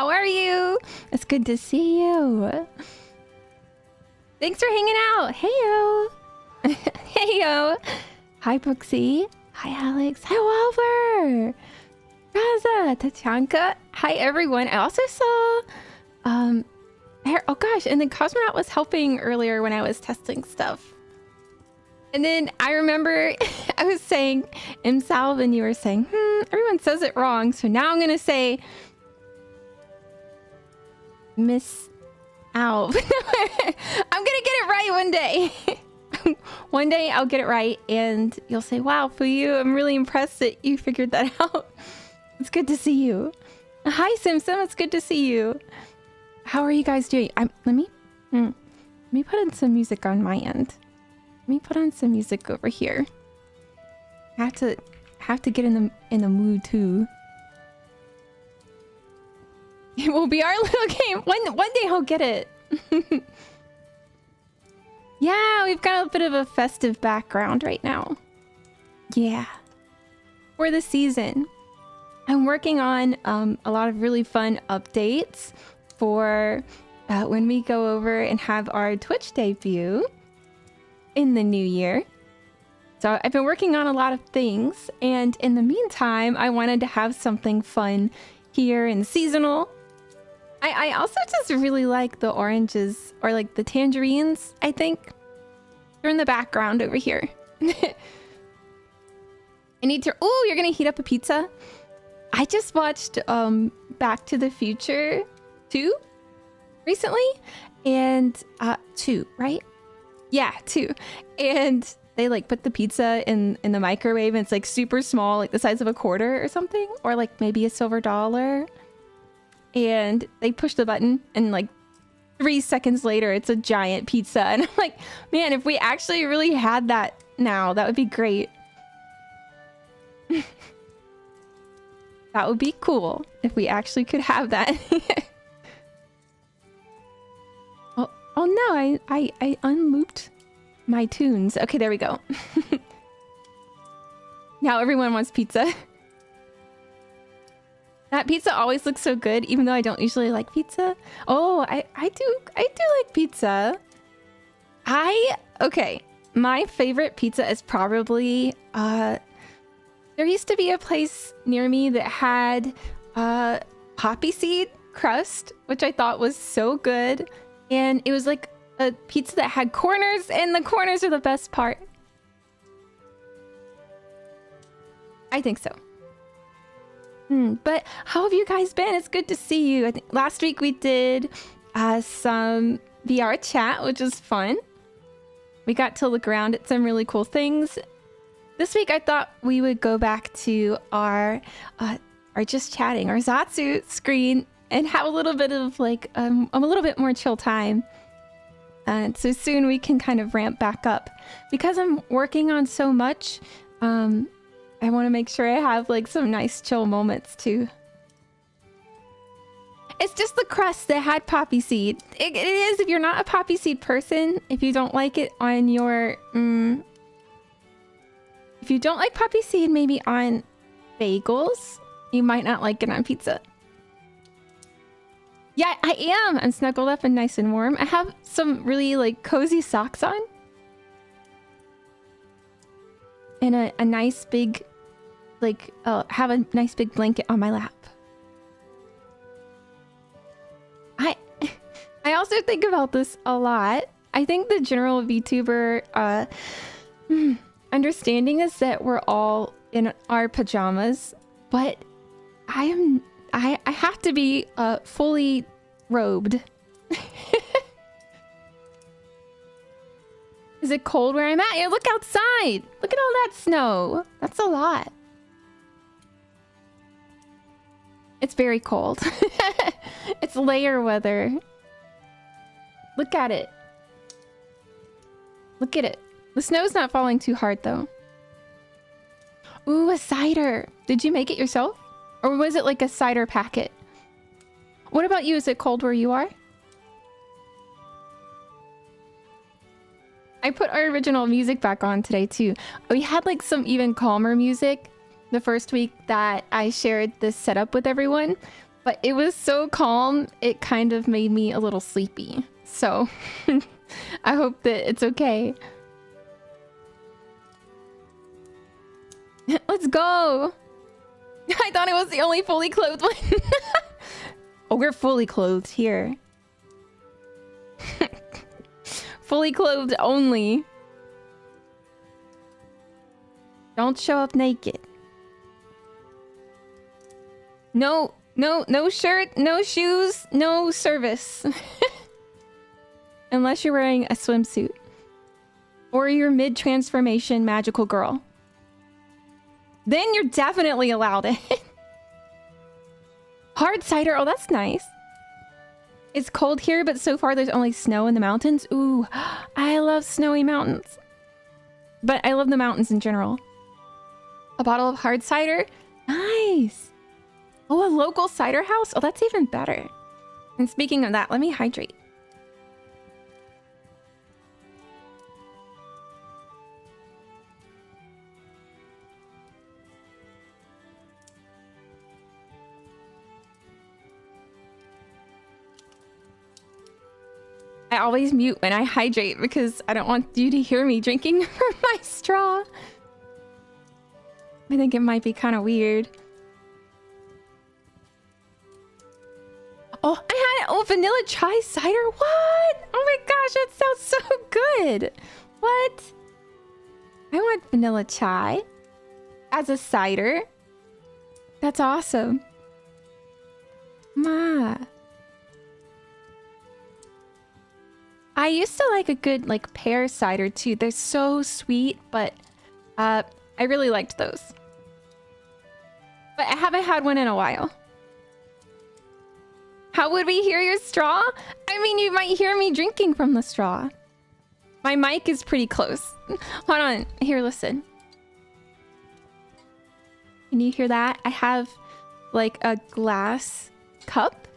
How are you? It's good to see you. Thanks for hanging out. Heyo. Heyo. Hi, Brooksy. Hi, Alex. Hi, Walver. Raza. Tachanka. Hi, everyone. I also saw... oh, gosh. And then Cosmonaut was helping earlier when I was testing stuff. And then I remember I was saying Imsalv and you were saying, everyone says it wrong. So now I'm going to say... Miss Alv. I'm gonna get it right one day. One day I'll get it right and you'll say, wow, Fuyu, I'm really impressed that you figured that out. It's good to see you. Hi, Simsim. It's good to see you. How are you guys doing? Let me put in some music on my end. Let me put on some music over here. I have to get in the mood too. It will be our little game. One day I'll get it. Yeah, we've got a bit of a festive background right now. Yeah. For the season. I'm working on a lot of really fun updates for when we go over and have our Twitch debut in the new year. So I've been working on a lot of things, and in the meantime, I wanted to have something fun here in seasonal. I also just really like the oranges, or like the tangerines, I think. They're in the background over here. I need to... Oh, you're gonna heat up a pizza? I just watched Back to the Future 2 recently. And 2, right? Yeah, 2. And they like put the pizza in the microwave and it's like super small, like the size of a quarter or something. Or like maybe a silver dollar. And they push the button and like 3 seconds later it's a giant pizza. And I'm like, man, if we actually really had that now, that would be great. That would be cool if we actually could have that. Oh no, I unlooped my tunes. Okay, there we go. Now everyone wants pizza. That pizza always looks so good, even though I don't usually like pizza. Oh, I do like pizza. Okay, my favorite pizza is probably, there used to be a place near me that had poppy seed crust, which I thought was so good. And it was like a pizza that had corners, and the corners are the best part. I think so. But how have you guys been? It's good to see you. I think last week we did some VR chat, which was fun. We got to look around at some really cool things. This week I thought we would go back to our just chatting, our Zatsu screen, and have a little bit of like a little bit more chill time. And so soon we can kind of ramp back up. Because I'm working on so much, I want to make sure I have like some nice chill moments too. It's just the crust that had poppy seed. It is, if you're not a poppy seed person, if you don't like it on your... if you don't like poppy seed maybe on bagels, you might not like it on pizza. Yeah, I am. I'm snuggled up and nice and warm. I have some really like cozy socks on. And a nice big... like have a nice big blanket on my lap. I also think about this a lot. I think the general VTuber understanding is that we're all in our pajamas, but I have to be fully robed. Is it cold where I'm at? Yeah, look outside. Look at all that snow. That's a lot. It's very cold. It's layer weather. Look at it. Look at it. The snow's not falling too hard though. Ooh, a cider. Did you make it yourself? Or was it like a cider packet? What about you? Is it cold where you are? I put our original music back on today too. We had like some even calmer music the first week that I shared this setup with everyone. But it was so calm, it kind of made me a little sleepy. So I hope that it's okay. Let's go. I thought it was the only fully clothed one. Oh, we're fully clothed here. Fully clothed only. Don't show up naked. No shirt, no shoes, no service. Unless you're wearing a swimsuit. Or you're mid-transformation magical girl. Then you're definitely allowed it. Hard cider, oh that's nice. It's cold here, but so far there's only snow in the mountains. Ooh, I love snowy mountains. But I love the mountains in general. A bottle of hard cider? Nice. Oh, a local cider house? Oh, that's even better. And speaking of that, let me hydrate. I always mute when I hydrate because I don't want you to hear me drinking from my straw. I think it might be kind of weird. Oh, I had vanilla chai cider. What? Oh my gosh, that sounds so good. What? I want vanilla chai as a cider. That's awesome. Ma. I used to like a good pear cider too. They're so sweet, but I really liked those. But I haven't had one in a while. How would we hear your straw? I mean, you might hear me drinking from the straw. My mic is pretty close. Hold on. Here, listen. Can you hear that? I have like a glass cup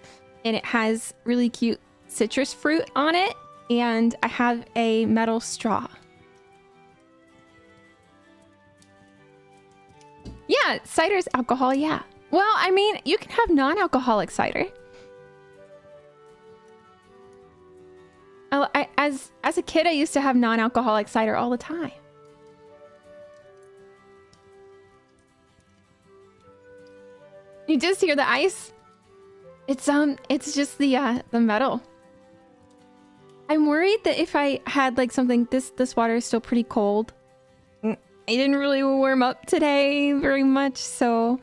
and it has really cute citrus fruit on it. And I have a metal straw. Yeah, cider's alcohol, yeah. Well, I mean, you can have non-alcoholic cider. As a kid, I used to have non-alcoholic cider all the time. You just hear the ice? It's just the metal. I'm worried that if I had like something, this water is still pretty cold. I didn't really warm up today very much, so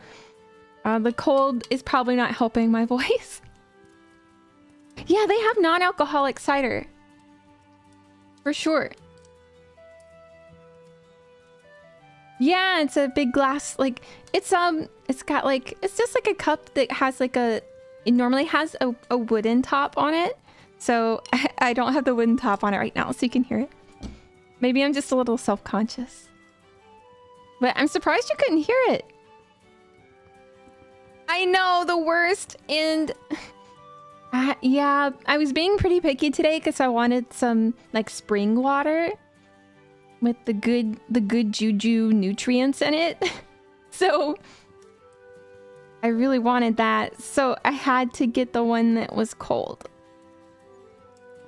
the cold is probably not helping my voice. Yeah, they have non-alcoholic cider. For sure. Yeah, it's a big glass, like it's got like, it's just like a cup that has like it normally has a wooden top on it. So I don't have the wooden top on it right now, so you can hear it. Maybe I'm just a little self-conscious. But I'm surprised you couldn't hear it. I know, the worst. And yeah, I was being pretty picky today because I wanted some like spring water with the good juju nutrients in it. So I really wanted that. So I had to get the one that was cold.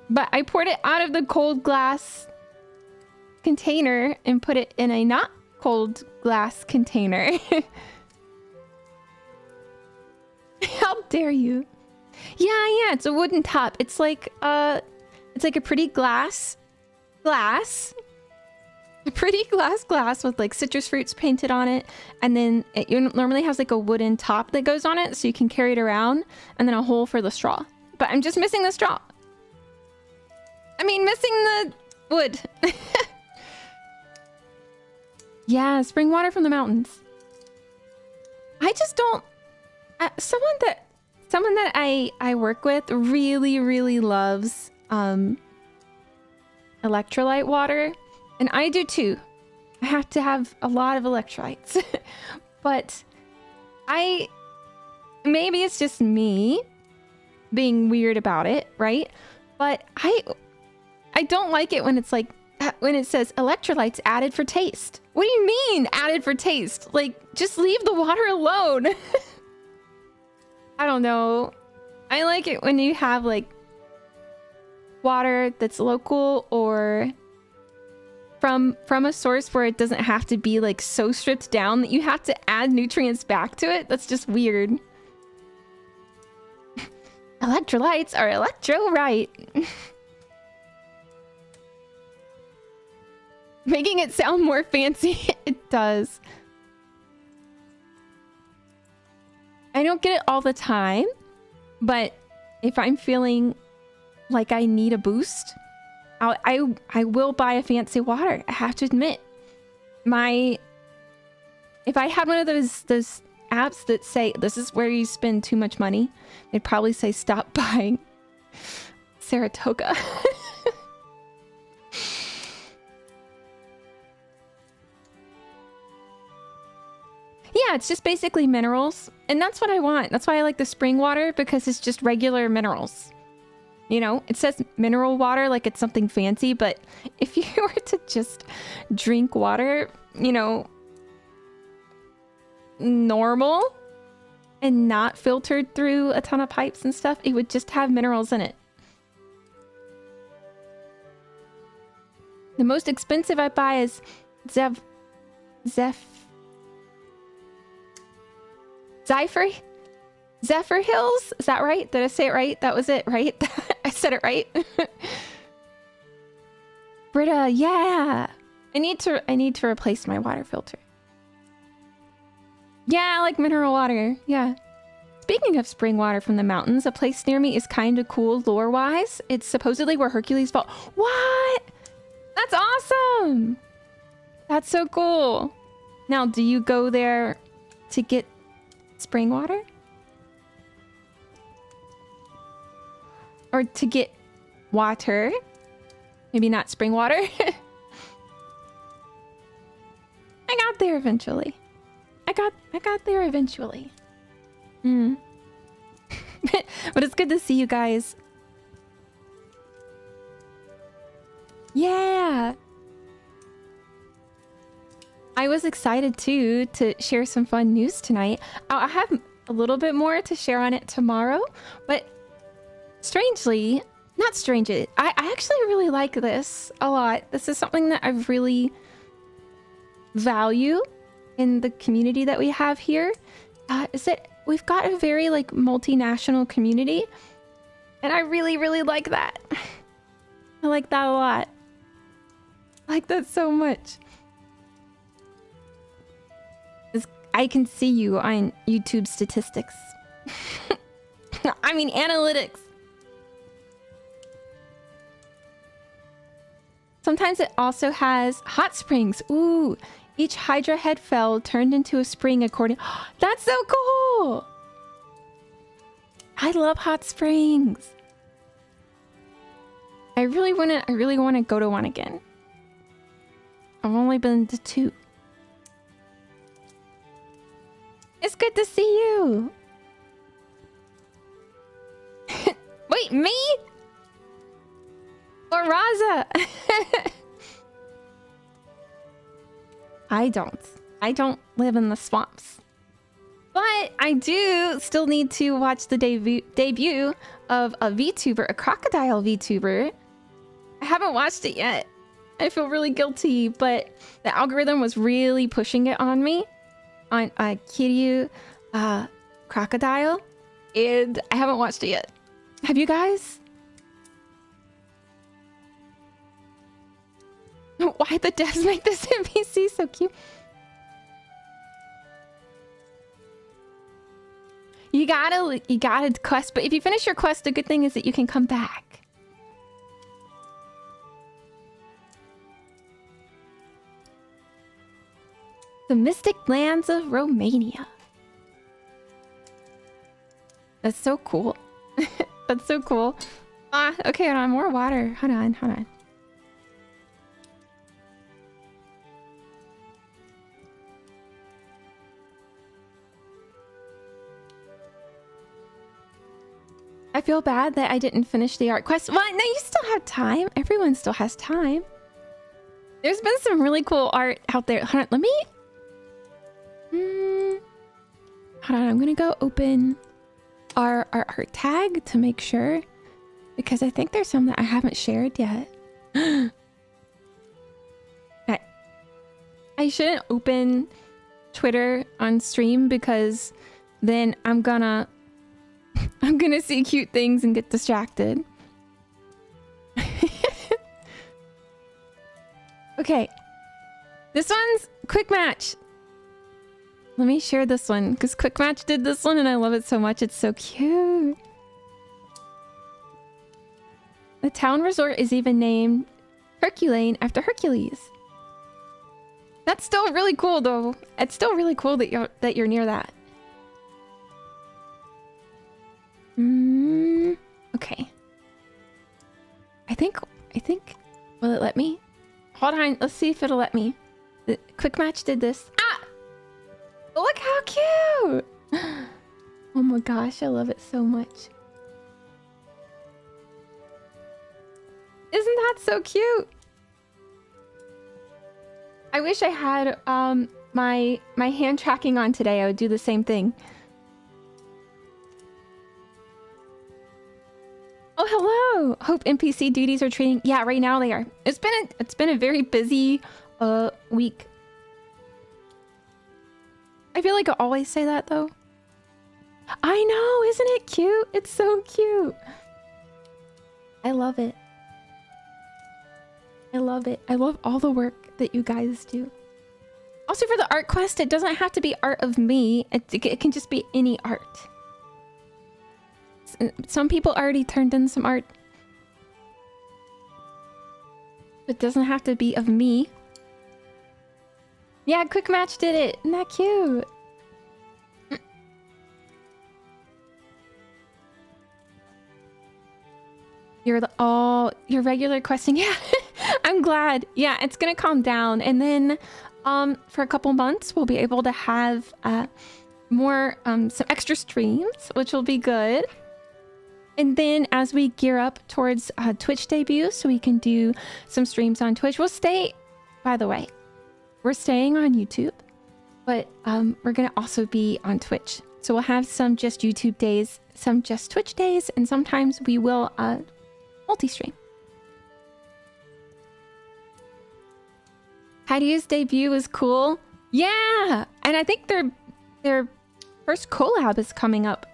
But I poured it out of the cold glass container and put it in a not cold glass container. How dare you? Yeah, it's a wooden top. It's like a pretty glass. A pretty glass with like citrus fruits painted on it, and then it normally has like a wooden top that goes on it so you can carry it around, and then a hole for the straw. But I'm just missing the straw. I mean, missing the wood. Yeah, spring water from the mountains. I just don't... someone that I work with really loves electrolyte water. And I do too. I have to have a lot of electrolytes. But maybe it's just me being weird about it, right? But I don't like it when it's like, when it says electrolytes added for taste. What do you mean added for taste? Like, just leave the water alone. I don't know. I like it when you have like water that's local or from a source where it doesn't have to be like so stripped down that you have to add nutrients back to it. That's just weird. Electrolytes are electro-right. Making it sound more fancy. It does. I don't get it all the time, but if I'm feeling like I need a boost, I will buy a fancy water. I have to admit, if I had one of those apps that say this is where you spend too much money, they'd probably say stop buying Saratoga. Yeah, it's just basically minerals. And that's what I want. That's why I like the spring water, because it's just regular minerals. You know, it says mineral water like it's something fancy, but if you were to just drink water, you know, normal and not filtered through a ton of pipes and stuff, it would just have minerals in it. The most expensive I buy is Zephyr Hills? Is that right? Did I say it right? That was it, right? I said it right. Brita, yeah. I need to replace my water filter. Yeah, I like mineral water. Yeah. Speaking of spring water from the mountains, a place near me is kind of cool lore-wise. It's supposedly where Hercules fought. What? That's awesome. That's so cool. Now, do you go there to get spring water? Or to get water? Maybe not spring water. I got there eventually. I got there eventually. But it's good to see you guys. Yeah. I was excited too to share some fun news tonight. I have a little bit more to share on it tomorrow, but strangely, not strangely, I actually really like this a lot. This is something that I really value in the community that we have here. Is that we've got a very like multinational community, and I really, really like that. I like that a lot. I like that so much. I can see you on YouTube statistics. I mean analytics. Sometimes it also has hot springs. Ooh, each Hydra head fell turned into a spring according... That's so cool! I love hot springs. I really want to go to one again. I've only been to 2. It's good to see you. Wait, me? Or Raza? I don't live in the swamps. But I do still need to watch the debut of a VTuber, a crocodile VTuber. I haven't watched it yet. I feel really guilty, but the algorithm was really pushing it on me. On Kiryu crocodile. And I haven't watched it yet. Have you guys? Why the devs make this NPC so cute? You gotta quest, but if you finish your quest, the good thing is that you can come back. The mystic lands of Romania. That's so cool. That's so cool. Okay, hold on, more water. Hold on. I feel bad that I didn't finish the art quest. Well, no, you still have time. Everyone still has time. There's been some really cool art out there. Hold on, let me... Hold on, I'm gonna go open our art tag to make sure, because I think there's some that I haven't shared yet. I shouldn't open Twitter on stream because then I'm gonna see cute things and get distracted. Okay. This one's Quick Match. Let me share this one because Quick Match did this one and I love it so much. It's so cute. The town resort is even named Herculane after Hercules. That's still really cool though. It's still really cool that you're near that. Okay. I think will it let me? Hold on, let's see if it'll let me. The Quick Match did this. Ah! Look how cute! Oh my gosh, I love it so much. Isn't that so cute? I wish I had my hand tracking on today. I would do the same thing. Oh, hello! Hope NPC duties are treating... Yeah, right now they are. It's been a very busy week. I feel like I always say that though. I know, isn't it cute? It's so cute. I love it. I love it. I love all the work that you guys do. Also for the art quest, it doesn't have to be art of me. It can just be any art. Some people already turned in some art. It doesn't have to be of me. Yeah, Quick Match did it. Isn't that cute? You're regular questing. Yeah, I'm glad. Yeah, it's gonna calm down. And then for a couple months, we'll be able to have more some extra streams, which will be good. And then as we gear up towards Twitch debut, so we can do some streams on Twitch, we'll stay, by the way, we're staying on YouTube, but we're going to also be on Twitch. So we'll have some just YouTube days, some just Twitch days, and sometimes we will multi-stream. Heidi's debut was cool. Yeah! And I think their first collab is coming up.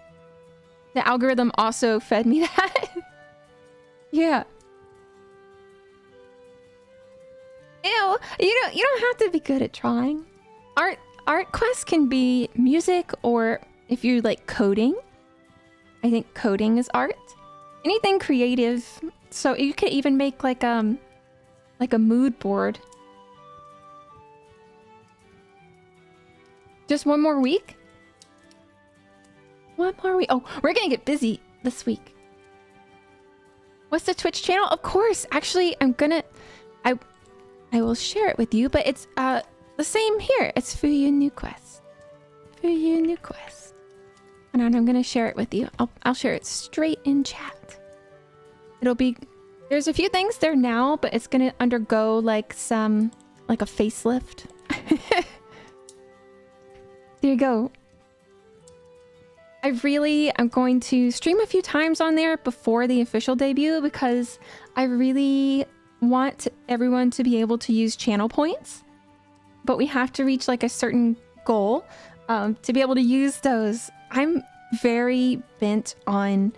The algorithm also fed me that. Yeah. Ew, you don't have to be good at drawing. Art quests can be music, or if you like coding. I think coding is art. Anything creative. So you could even make like a mood board. Just one more week? One more week. Oh, we're gonna get busy this week. What's the Twitch channel? Of course. Actually, I will share it with you, but it's the same here. It's Fuyu New Quest. Fuyu New Quest. And I'm gonna share it with you. I'll share it straight in chat. It'll be... There's a few things there now, but it's gonna undergo like a facelift. There you go. I'm going to stream a few times on there before the official debut because I really want everyone to be able to use channel points, but we have to reach like a certain goal to be able to use those. I'm very bent on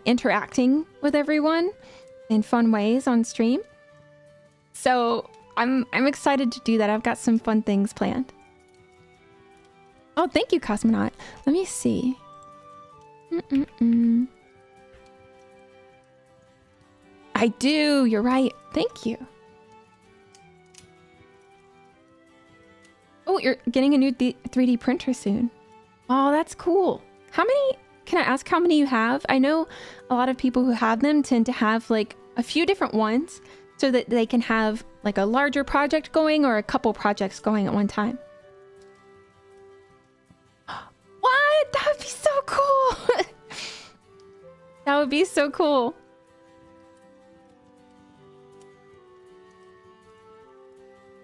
interacting with everyone in fun ways on stream. So I'm excited to do that. I've got some fun things planned. Oh, thank you, Cosmonaut. Let me see. I do. You're right. Thank you. Oh, you're getting a new 3D printer soon. Oh, that's cool. How many... Can I ask how many you have? I know a lot of people who have them tend to have like a few different ones so that they can have like a larger project going or a couple projects going at one time. What? That would be so cool. That would be so cool.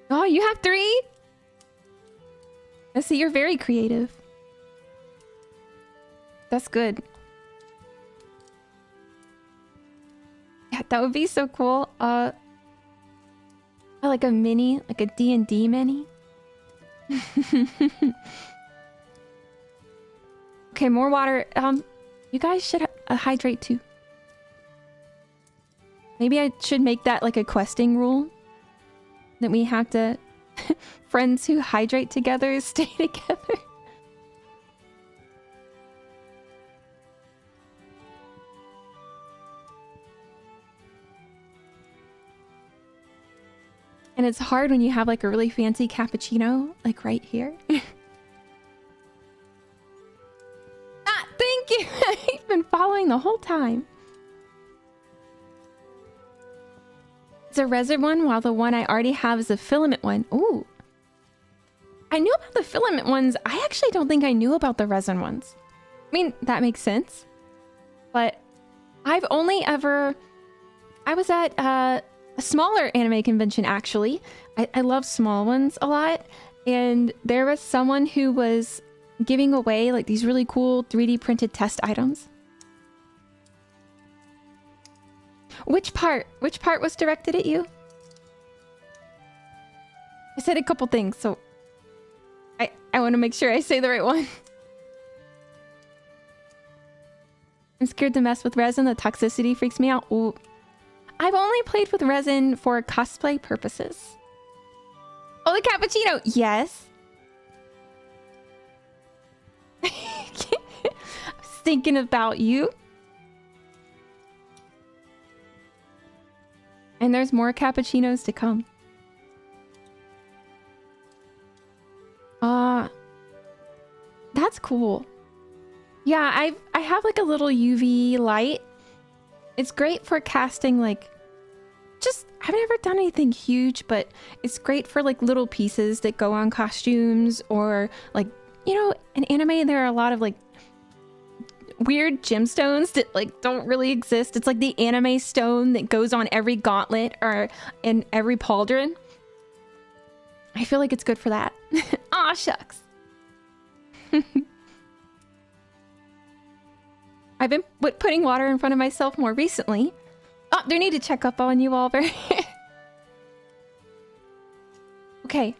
Oh, you have 3? I see, you're very creative. That's good. That would be so cool. Like a mini, like a D&D mini. Okay, more water. You guys should hydrate too. Maybe I should make that like a questing rule. That we have to... friends who hydrate together stay together. And it's hard when you have like a really fancy cappuccino, like right here. Ah, thank you! I've been following the whole time. It's a resin one, while the one I already have is a filament one. Ooh. I knew about the filament ones. I actually don't think I knew about the resin ones. I mean, that makes sense. But I've only ever... I was at a smaller anime convention, actually. I love small ones a lot. And there was someone who was giving away like these really cool 3D printed test items. Which part? Which part was directed at you? I said a couple things, so I want to make sure I say the right one. I'm scared to mess with resin. The toxicity freaks me out. Ooh. I've only played with resin for cosplay purposes. Oh, the cappuccino! Yes. I was thinking about you. And there's more cappuccinos to come. That's cool. Yeah, I have like a little UV light. It's great for casting like... I've never done anything huge, but it's great for like little pieces that go on costumes or like, you know, in anime there are a lot of like weird gemstones that like don't really exist. It's like the anime stone that goes on every gauntlet or in every pauldron. I feel like it's good for that. Aw, shucks. I've been putting water in front of myself more recently. Oh, do need to check up on you, Oliver. Okay.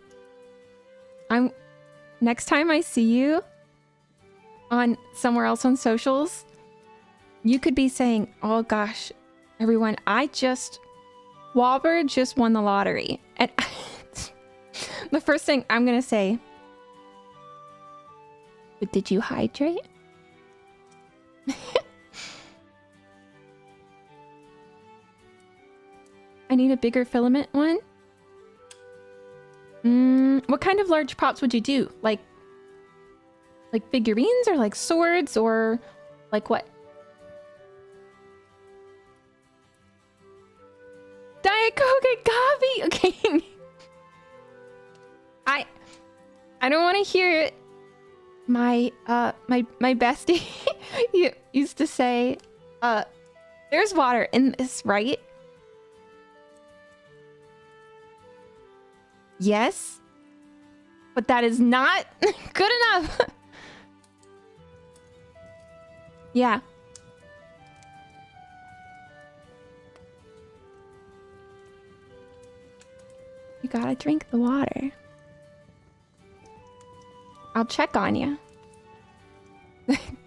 Next time I see you on somewhere else on socials, you could be saying, oh gosh, everyone, Wobber just won the lottery. And the first thing I'm gonna say, but did you hydrate? I need a bigger filament one. What kind of large props would you do? Like figurines or like swords or like what? Diet Coke and coffee. Okay. I don't want to hear it. My bestie used to say, there's water in this, right? Yes, but that is not good enough. Yeah. You gotta drink the water. I'll check on you.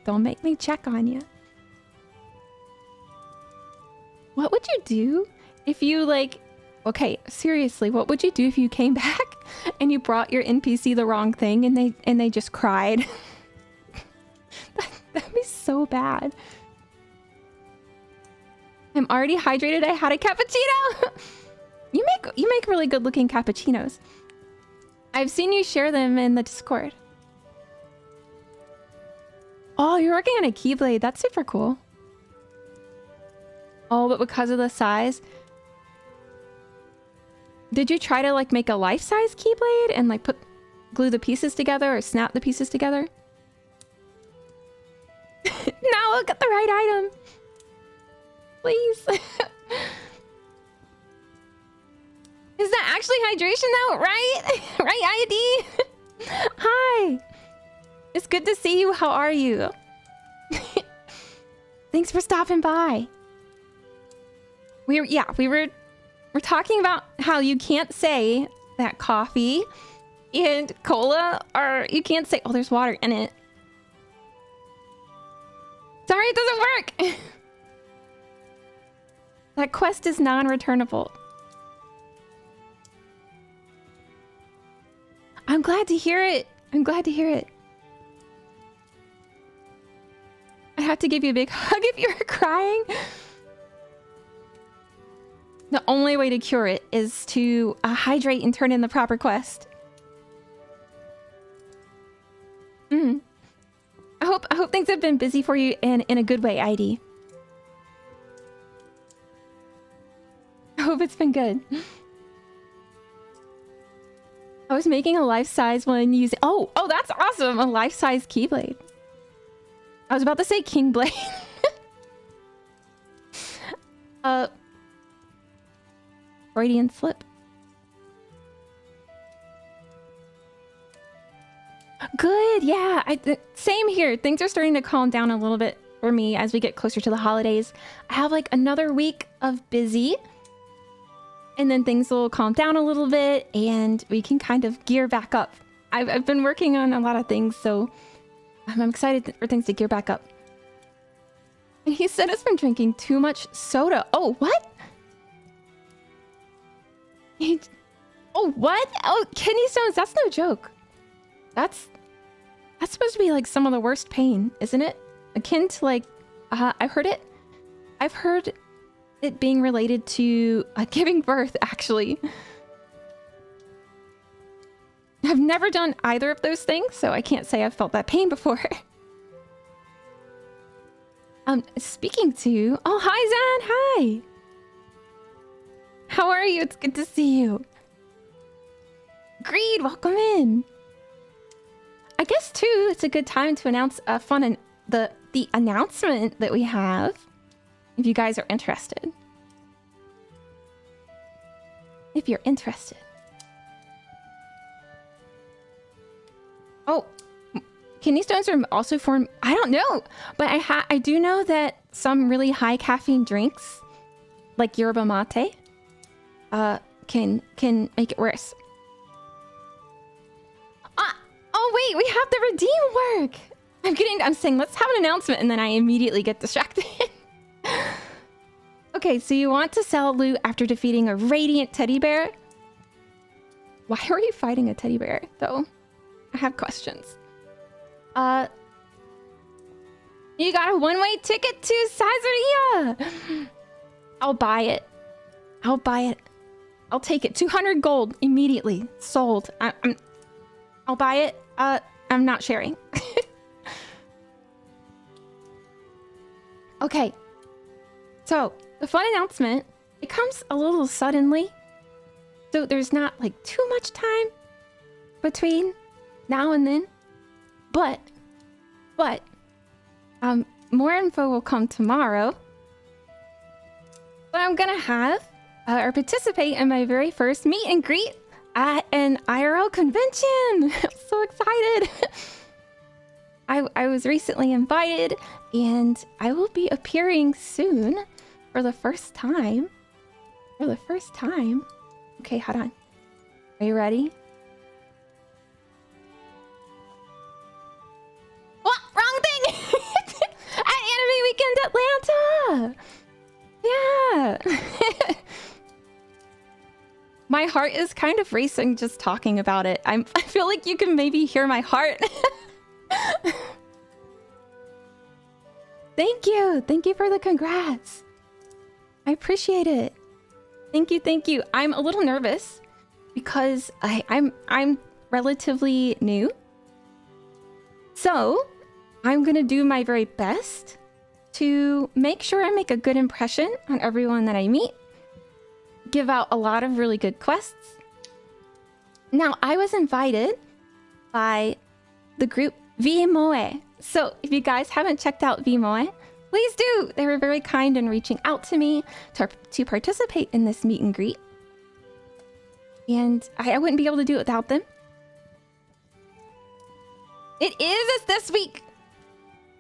Don't make me check on you. What would you do if you like... Okay, seriously, what would you do if you came back and you brought your NPC the wrong thing and they just cried? That'd be so bad. I'm already hydrated. I had a cappuccino. You make really good looking cappuccinos. I've seen you share them in the Discord. Oh, you're working on a keyblade. That's super cool. Oh, but because of the size... Did you try to like make a life-size keyblade and like glue the pieces together or snap the pieces together? Now look at the right item. Please. Is that actually hydration though? Right? Right, ID? Hi. It's good to see you. How are you? Thanks for stopping by. We're talking about how you can't say that coffee and cola are, you can't say, oh, there's water in it. Sorry, it doesn't work. That quest is non-returnable. I'm glad to hear it. I'm glad to hear it. I have to give you a big hug if you're crying. The only way to cure it is to hydrate and turn in the proper quest. I hope things have been busy for you in a good way, ID. I hope it's been good. I was making a life-size one using... Oh, that's awesome! A life-size Keyblade. I was about to say Kingblade. Freudian slip. Good, yeah. Same here. Things are starting to calm down a little bit for me as we get closer to the holidays. I have like another week of busy. And then things will calm down a little bit and we can kind of gear back up. I've been working on a lot of things, so I'm excited for things to gear back up. And he said it's been drinking too much soda. Oh, what? Oh, what? Oh, kidney stones, that's no joke. That's supposed to be like some of the worst pain, isn't it? Akin to like, I've heard it being related to giving birth, actually. I've never done either of those things, so I can't say I've felt that pain before. Speaking to... Oh, hi, Zan! Hi! How are you? It's good to see you. Greed, welcome in! I guess, too, it's a good time to announce a fun... the announcement that we have. If you guys are interested. If you're interested. Oh, kidney stones are also formed. I don't know, but I do know that some really high caffeine drinks, like yerba mate, can make it worse. Oh wait, we have the redeem work. I'm saying let's have an announcement, and then I immediately get distracted. Okay, so you want to sell loot after defeating a radiant teddy bear? Why are you fighting a teddy bear, though? I have questions. You got a one-way ticket to Caesarea! I'll buy it. I'll buy it. I'll take it. 200 gold immediately. Sold. I'll buy it. I'm not sharing. Okay. So, the fun announcement, it comes a little suddenly. So there's not like too much time between now and then. But more info will come tomorrow. But I'm gonna have or participate in my very first meet and greet at an IRL convention. I'm so excited. I was recently invited and I will be appearing soon for the first time. Okay, hold on. Are you ready? What? Wrong thing! At Anime Weekend Atlanta! Yeah! My heart is kind of racing just talking about it. I feel like you can maybe hear my heart. Thank you! Thank you for the congrats! I appreciate it. Thank you. I'm a little nervous because I'm relatively new. So, I'm gonna do my very best to make sure I make a good impression on everyone that I meet. Give out a lot of really good quests. Now, I was invited by the group Vmoe. So, if you guys haven't checked out Vmoe, please do! They were very kind in reaching out to me to participate in this meet and greet. And I wouldn't be able to do it without them. It's this week!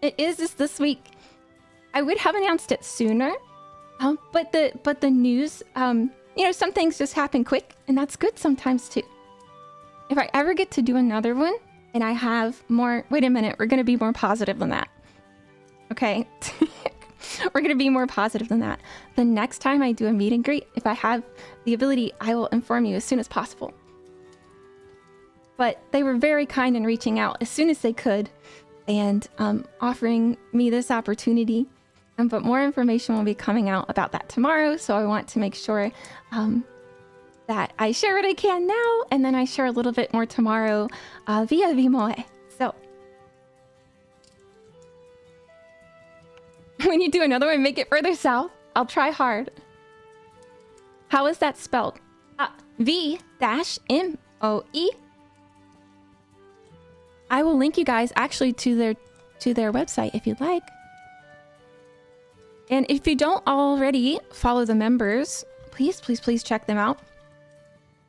It is this week. I would have announced it sooner, But the news, you know, some things just happen quick, and that's good sometimes too. If I ever get to do another one, and I have more... Wait a minute, we're gonna be more positive than that. Okay? We're gonna be more positive than that. The next time I do a meet and greet, if I have the ability, I will inform you as soon as possible. But they were very kind in reaching out as soon as they could, and offering me this opportunity. But more information will be coming out about that tomorrow, so I want to make sure that I share what I can now, and then I share a little bit more tomorrow via Vimoe. So when you do another one, make it further south. I'll try hard. How is that spelled? V-M-O-E. I will link you guys actually to their website if you'd like. And if you don't already follow the members, please, please, please check them out.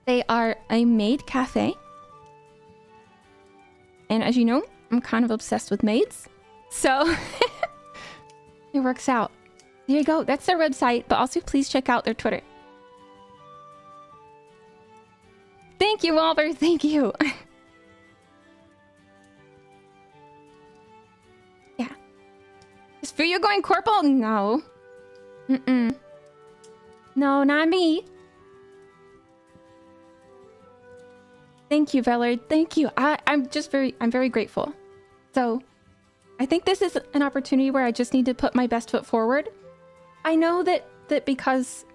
They are a maid cafe. And as you know, I'm kind of obsessed with maids. So it works out. There you go. That's their website, but also please check out their Twitter. Thank you, Walter. Thank you. Yeah. Is Fuyu going corporal? No. No, not me. Thank you, Vellard. Thank you. I'm very grateful. So, I think this is an opportunity where I just need to put my best foot forward. I know that because...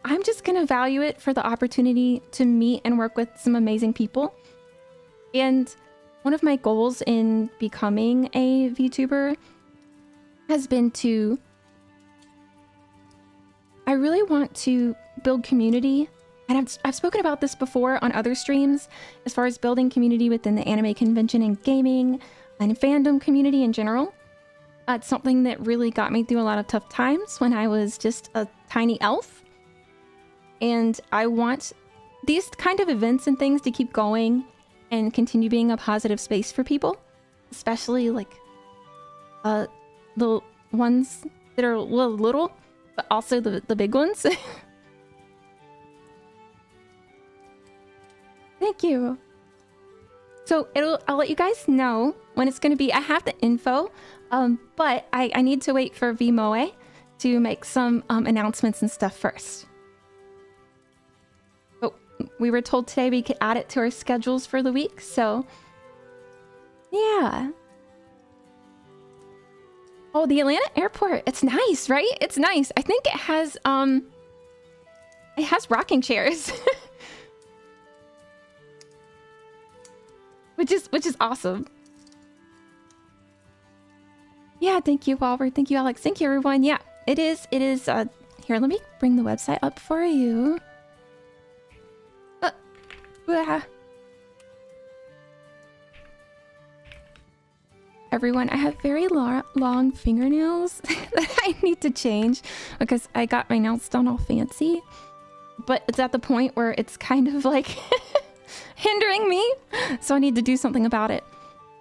I'm just gonna value it for the opportunity to meet and work with some amazing people. And one of my goals in becoming a VTuber has been to... I really want to build community, and I've spoken about this before on other streams, as far as building community within the anime convention and gaming and fandom community in general. It's something that really got me through a lot of tough times when I was just a tiny elf. And I want these kind of events and things to keep going and continue being a positive space for people, especially like the ones that are little, but also the big ones. Thank you. So I'll let you guys know when it's going to be. I have the info, but I need to wait for Vimoe to make some announcements and stuff first. But we were told today we could add it to our schedules for the week, so yeah. Oh, the Atlanta airport. It's nice, right? It's nice. I think it has rocking chairs. which is awesome. Yeah, thank you, Walter. Thank you, Alex. Thank you, everyone. Yeah, it is here, let me bring the website up for you. Everyone, I have very long fingernails that I need to change because I got my nails done all fancy. But it's at the point where it's kind of like hindering me. So I need to do something about it.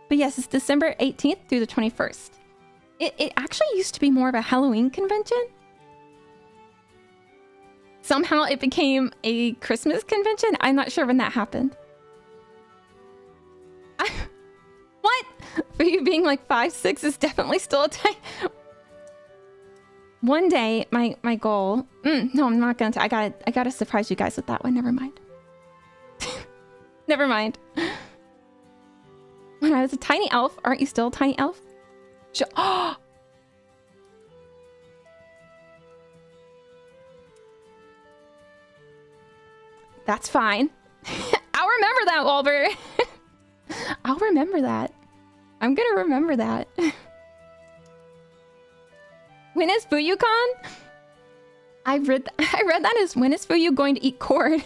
But yes, it's December 18th through the 21st. It actually used to be more of a Halloween convention. Somehow it became a Christmas convention. I'm not sure when that happened. What? For you being like 5'6" is definitely still a tiny... One day, my goal... no, I'm not gonna... I gotta surprise you guys with that one. Never mind. Never mind. When I was a tiny elf... Aren't you still a tiny elf? Oh! That's fine. I'll remember that, Walter. I'll remember that. I'm gonna remember that. When is FuyuCon? I read that as when is Fuyu going to eat corn?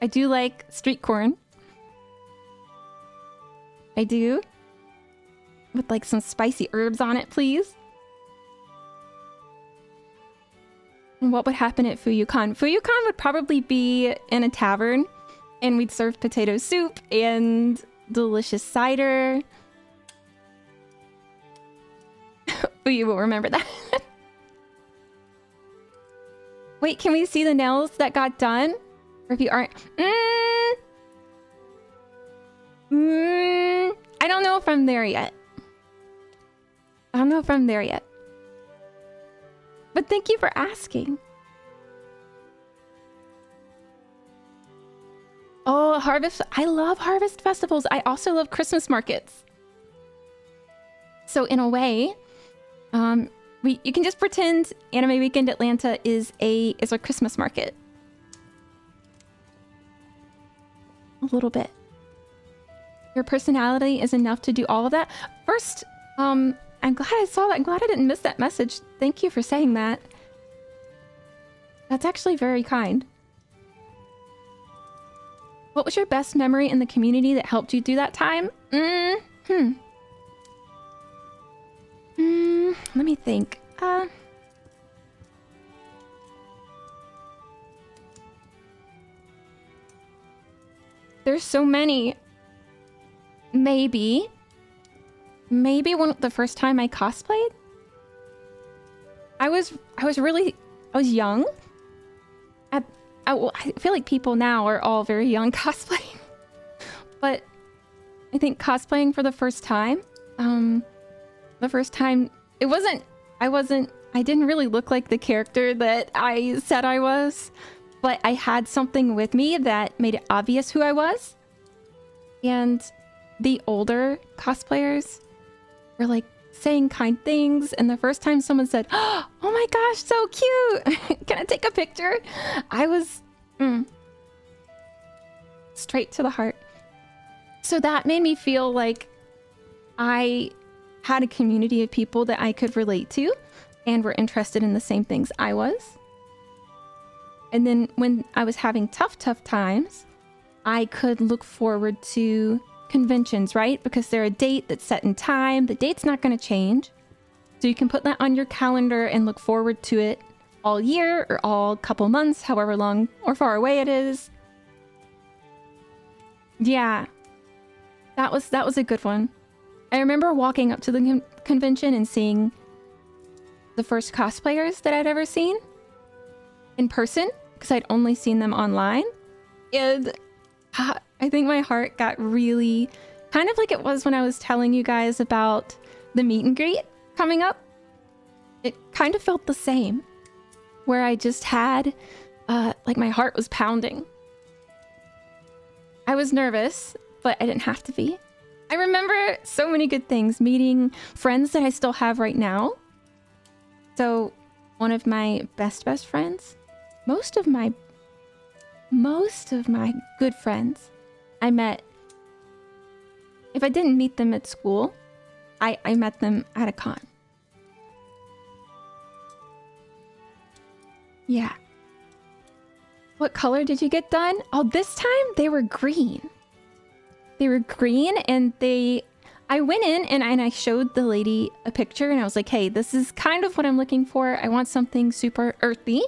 I do like street corn. I do. With like some spicy herbs on it, please. And what would happen at FuyuCon? FuyuCon would probably be in a tavern, and we'd serve potato soup and delicious cider. You will remember that. Wait, can we see the nails that got done? Or if you aren't... I don't know if I'm there yet. I don't know if I'm there yet. But thank you for asking. Oh, harvest. I love harvest festivals. I also love Christmas markets. So in a way, you can just pretend Anime Weekend Atlanta is a Christmas market. A little bit. Your personality is enough to do all of that. First, I'm glad I saw that. I'm glad I didn't miss that message. Thank you for saying that. That's actually very kind. What was your best memory in the community that helped you through that time? Let me think. There's so many. Maybe the first time I cosplayed. I was young. I feel like people now are all very young cosplaying. But I think cosplaying for the first time, I didn't really look like the character that I said I was, but I had something with me that made it obvious who I was. And the older cosplayers were like saying kind things, and the first time someone said, "Oh my gosh, so cute! Can I take a picture?" I was straight to the heart. So that made me feel like I had a community of people that I could relate to and were interested in the same things I was. And then when I was having tough times, I could look forward to conventions, right? Because they're a date that's set in time. The date's not going to change. So you can put that on your calendar and look forward to it all year or all couple months, however long or far away it is. Yeah. That was a good one. I remember walking up to the convention and seeing the first cosplayers that I'd ever seen in person, because I'd only seen them online. And I think my heart got really, kind of like it was when I was telling you guys about the meet and greet coming up. It kind of felt the same, where I just had, like my heart was pounding. I was nervous, but I didn't have to be. I remember so many good things, meeting friends that I still have right now. So one of my best friends, most of my good friends I met, if I didn't meet them at school, I met them at a con. Yeah. What color did you get done? Oh, this time they were green. They were green, and I went in and I showed the lady a picture, and I was like, hey, this is kind of what I'm looking for. I want something super earthy.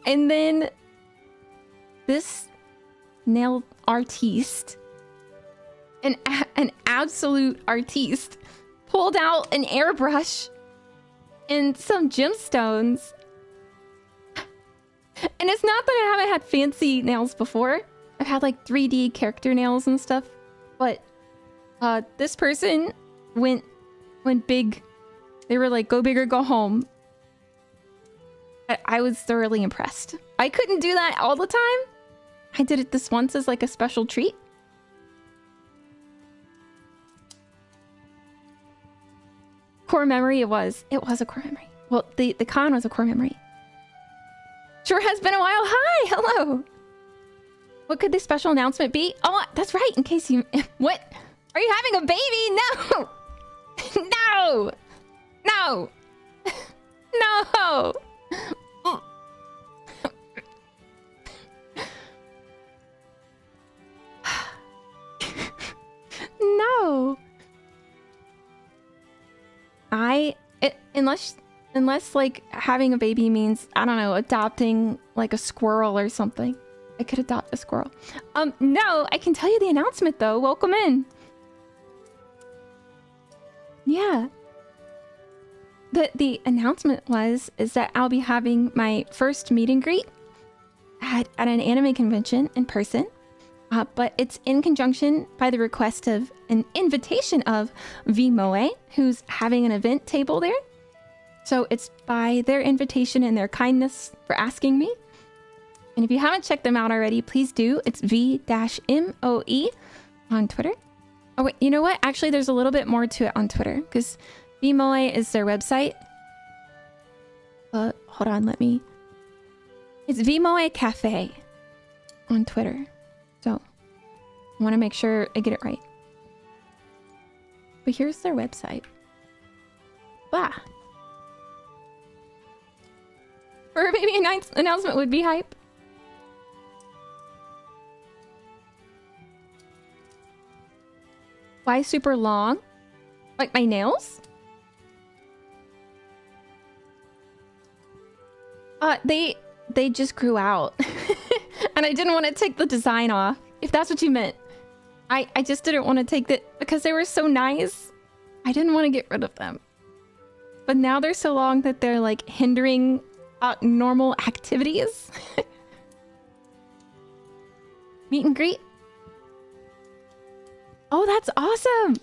And then this nail artiste, an absolute artiste, pulled out an airbrush and some gemstones. And it's not that I haven't had fancy nails before. I've had like 3D character nails and stuff, but this person went big. They were like, go big or go home. I was thoroughly impressed. I couldn't do that all the time. I did it this once as like a special treat. Core memory, it was a core memory. Well, the con was a core memory. Sure has been a while. Hi, hello. What could the special announcement be? Oh, that's right. In case you... What? Are you having a baby? No! No! No! No! No. Unless like having a baby means, I don't know, adopting like a squirrel or something. I could adopt a squirrel. No, I can tell you the announcement though. Welcome in. Yeah. the announcement is that I'll be having my first meet and greet at an anime convention in person. But it's in conjunction by the request of an invitation of Vmoe, who's having an event table there. So it's by their invitation and their kindness for asking me. And if you haven't checked them out already, please do. It's V-MOE on Twitter. Oh, wait, you know what? Actually, there's a little bit more to it on Twitter because Vmoe is their website. Hold on, it's Vmoe Cafe on Twitter. So I want to make sure I get it right. But here's their website. Bah. For a baby announcement would be hype. Why super long? Like my nails? They just grew out. And I didn't want to take the design off, if that's what you meant. I just didn't want to take it because they were so nice. I didn't want to get rid of them. But now they're so long that they're like hindering normal activities. Meet and greet. Oh, that's awesome.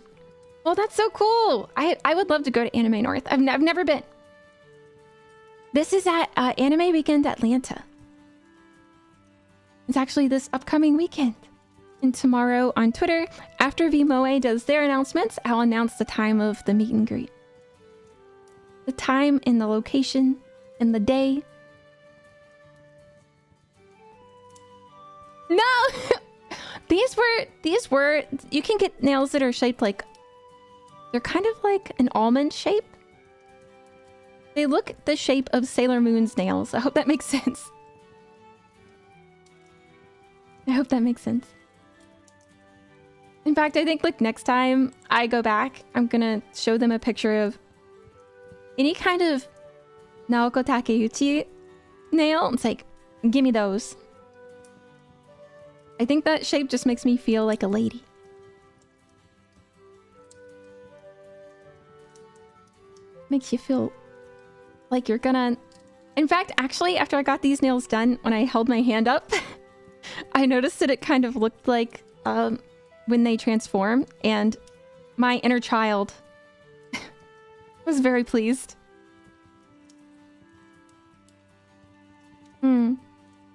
Well, that's so cool. I would love to go to Anime North. I've never been. This is at Anime Weekend Atlanta. It's actually this upcoming weekend. And tomorrow on Twitter, after Vmoe does their announcements, I'll announce the time of the meet and greet. The time and the location and the day. No! These were, you can get nails that are shaped like, they're kind of like an almond shape. They look the shape of Sailor Moon's nails. I hope that makes sense. I hope that makes sense. In fact, I think like next time I go back, I'm gonna show them a picture of any kind of Naoko Takeuchi nail. It's like, give me those. I think that shape just makes me feel like a lady. Makes you feel like you're gonna... In fact, actually, after I got these nails done, when I held my hand up, I noticed that it kind of looked like when they transform, and my inner child was very pleased.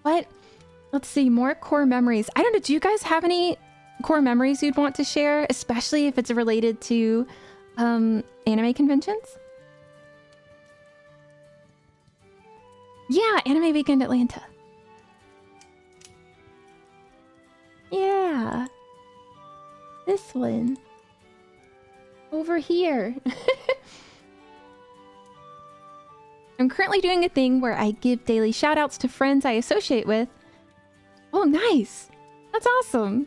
What? Let's see, more core memories. I don't know, do you guys have any core memories you'd want to share, especially if it's related to anime conventions? Yeah, Anime Weekend Atlanta. Yeah. This one. Over here. I'm currently doing a thing where I give daily shoutouts to friends I associate with. Oh, nice. That's awesome.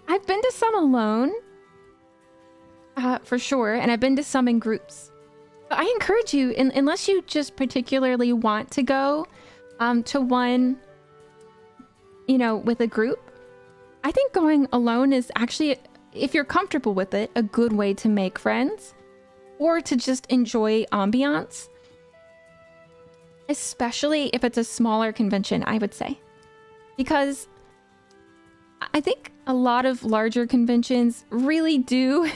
I've been to some alone. For sure. And I've been to some in groups. But I encourage you, unless you just particularly want to go to one, you know, with a group, I think going alone is actually, if you're comfortable with it, a good way to make friends or to just enjoy ambiance. Especially if it's a smaller convention, I would say. Because I think a lot of larger conventions really do,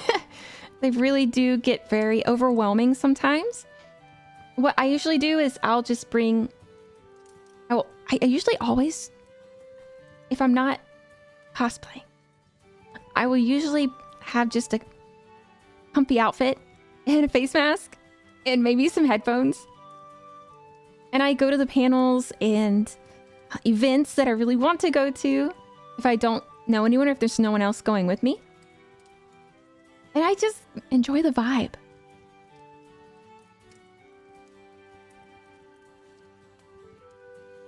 they really do get very overwhelming sometimes. What I usually do is I'll just bring, I usually always, if I'm not cosplaying, I will usually have just a comfy outfit and a face mask and maybe some headphones. And I go to the panels and events that I really want to go to if I don't know anyone or if there's no one else going with me. And I just enjoy the vibe.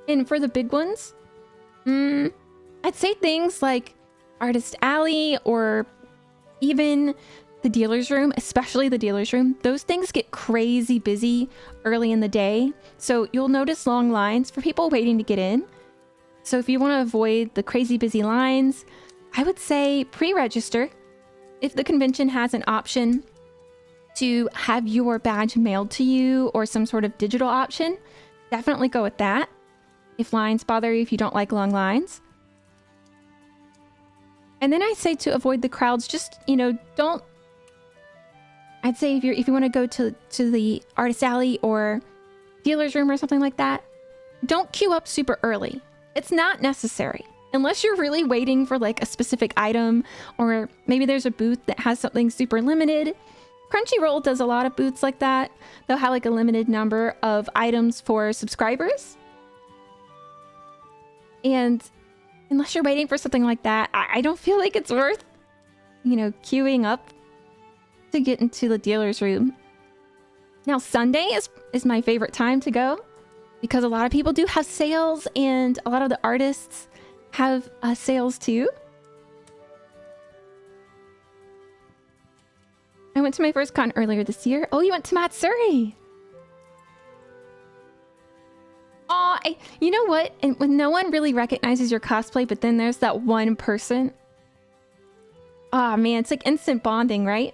And for the big ones, I'd say things like Artist Alley or even the dealer's room, especially the dealer's room. Those things get crazy busy early in the day. So you'll notice long lines for people waiting to get in. So if you want to avoid the crazy busy lines, I would say pre-register. If the convention has an option to have your badge mailed to you or some sort of digital option, definitely go with that. If lines bother you, if you don't like long lines. And then I say to avoid the crowds, just, you know, don't... I'd say if you want to go to the artist alley or dealer's room or something like that, don't queue up super early. It's not necessary. Unless you're really waiting for like a specific item, or maybe there's a booth that has something super limited. Crunchyroll does a lot of booths like that. They'll have like a limited number of items for subscribers. And unless you're waiting for something like that, I don't feel like it's worth, you know, queuing up to get into the dealer's room. Now, Sunday is my favorite time to go because a lot of people do have sales and a lot of the artists have sales too. I went to my first con earlier this year. Oh, you went to Matsuri. Oh, you know what? And when no one really recognizes your cosplay, but then there's that one person. Oh man, it's like instant bonding, right?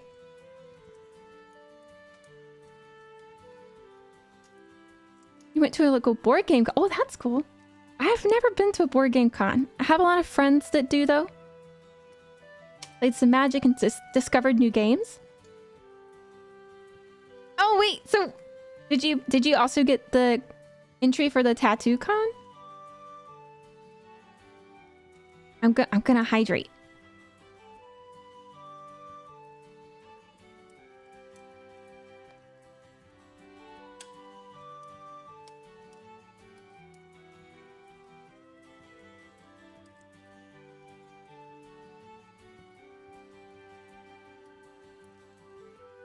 You went to a local board game. Oh, that's cool. I've never been to a board game con. I have a lot of friends that do though. Played some Magic and discovered new games. Oh wait, so did you also get the entry for the tattoo con? I'm gonna hydrate.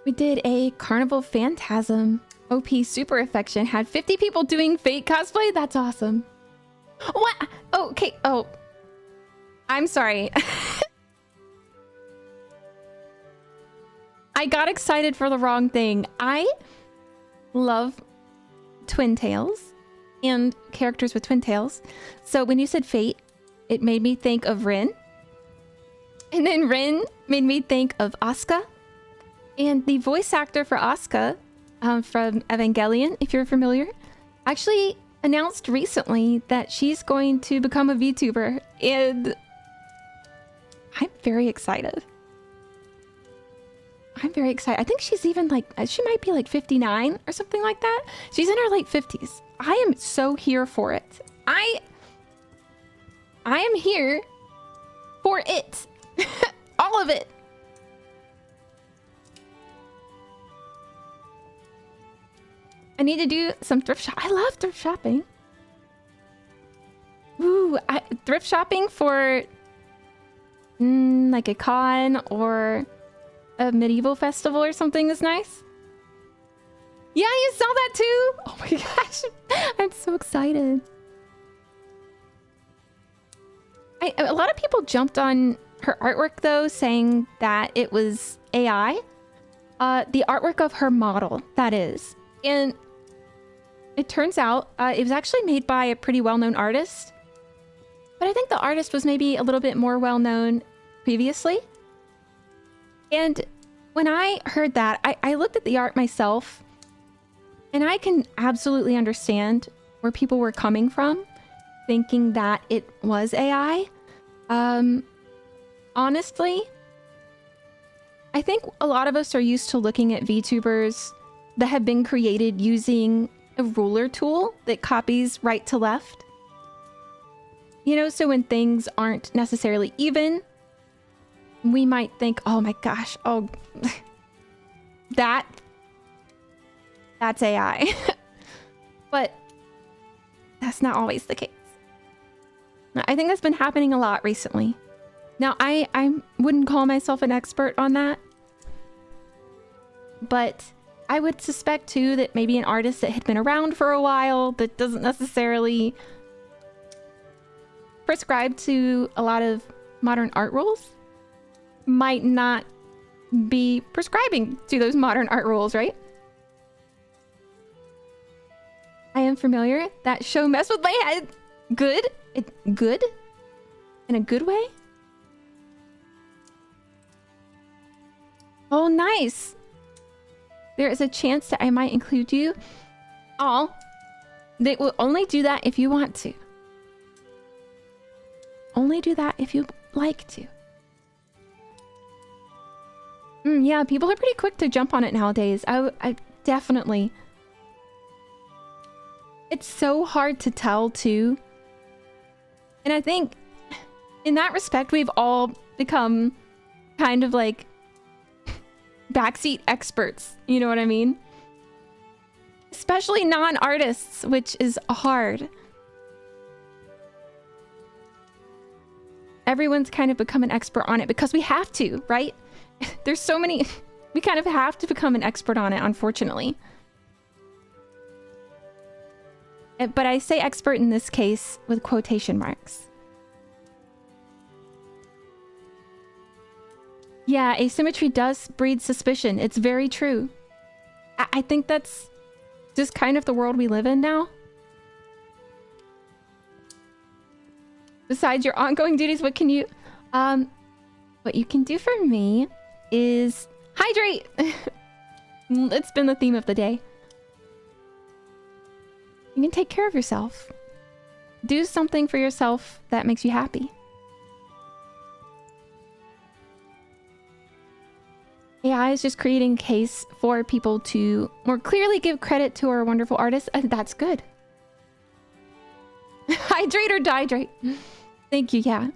We did a Carnival Phantasm OP Super Affection. Had 50 people doing Fate cosplay. That's awesome. What? Oh, okay. Oh, I'm sorry. I got excited for the wrong thing. I love twin tails and characters with twin tails. So when you said Fate, it made me think of Rin. And then Rin made me think of Asuka. And the voice actor for Asuka from Evangelion, if you're familiar, actually announced recently that she's going to become a VTuber. And I'm very excited. I'm very excited. I think she's even like, she might be like 59 or something like that. She's in her late 50s. I am so here for it. I am here for it. All of it. I need to do some thrift shop. I love thrift shopping. Ooh, thrift shopping for like a con or a medieval festival or something is nice. Yeah, you saw that too? Oh my gosh. I'm so excited. A lot of people jumped on her artwork though, saying that it was AI. The artwork of her model, that is. And it turns out it was actually made by a pretty well-known artist. But I think the artist was maybe a little bit more well-known previously. And when I heard that, I looked at the art myself. And I can absolutely understand where people were coming from, thinking that it was AI. Honestly, I think a lot of us are used to looking at VTubers that have been created using a ruler tool that copies right to left. You know, so when things aren't necessarily even, we might think, oh my gosh, oh, that's AI. But that's not always the case. I think that's been happening a lot recently. Now, I wouldn't call myself an expert on that, but I would suspect too that maybe an artist that had been around for a while that doesn't necessarily prescribe to a lot of modern art rules might not be prescribing to those modern art rules, right? I am familiar. That show messed with my head. Good? Good? In a good way? Oh, nice. There is a chance that I might include you. Oh, they will only do that if you want to. Only do that if you like to. Yeah, people are pretty quick to jump on it nowadays. I definitely. It's so hard to tell too. And I think in that respect, we've all become kind of like backseat experts. You know what I mean? Especially non-artists, which is hard. Everyone's kind of become an expert on it because we have to, right? There's so many... We kind of have to become an expert on it, unfortunately. But I say expert in this case with quotation marks. Yeah, asymmetry does breed suspicion. It's very true. I think that's just kind of the world we live in now. Besides your ongoing duties, what can you... what you can do for me is hydrate! It's been the theme of the day. You can take care of yourself. Do something for yourself that makes you happy. AI is just creating a case for people to more clearly give credit to our wonderful artists, and that's good. Hydrate or dihydrate. Thank you, yeah.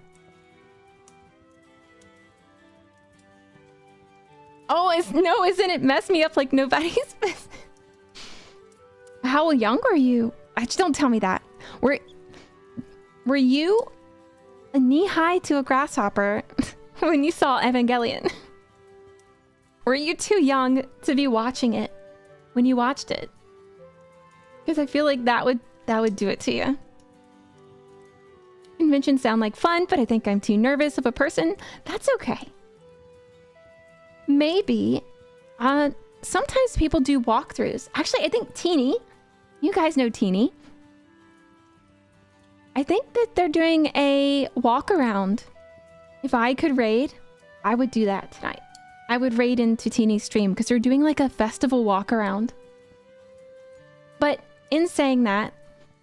Oh, no, isn't it mess me up like nobody's business? How young are you? Just don't tell me that. Were you a knee-high to a grasshopper when you saw Evangelion? Were you too young to be watching it when you watched it? Because I feel like that would do it to you. Conventions sound like fun, but I think I'm too nervous of a person. That's okay. Maybe, sometimes people do walkthroughs. Actually, I think Teeny, you guys know Teeny. I think that they're doing a walk around. If I could raid, I would do that tonight. I would raid into Teeny's stream because they're doing like a festival walk around. But in saying that,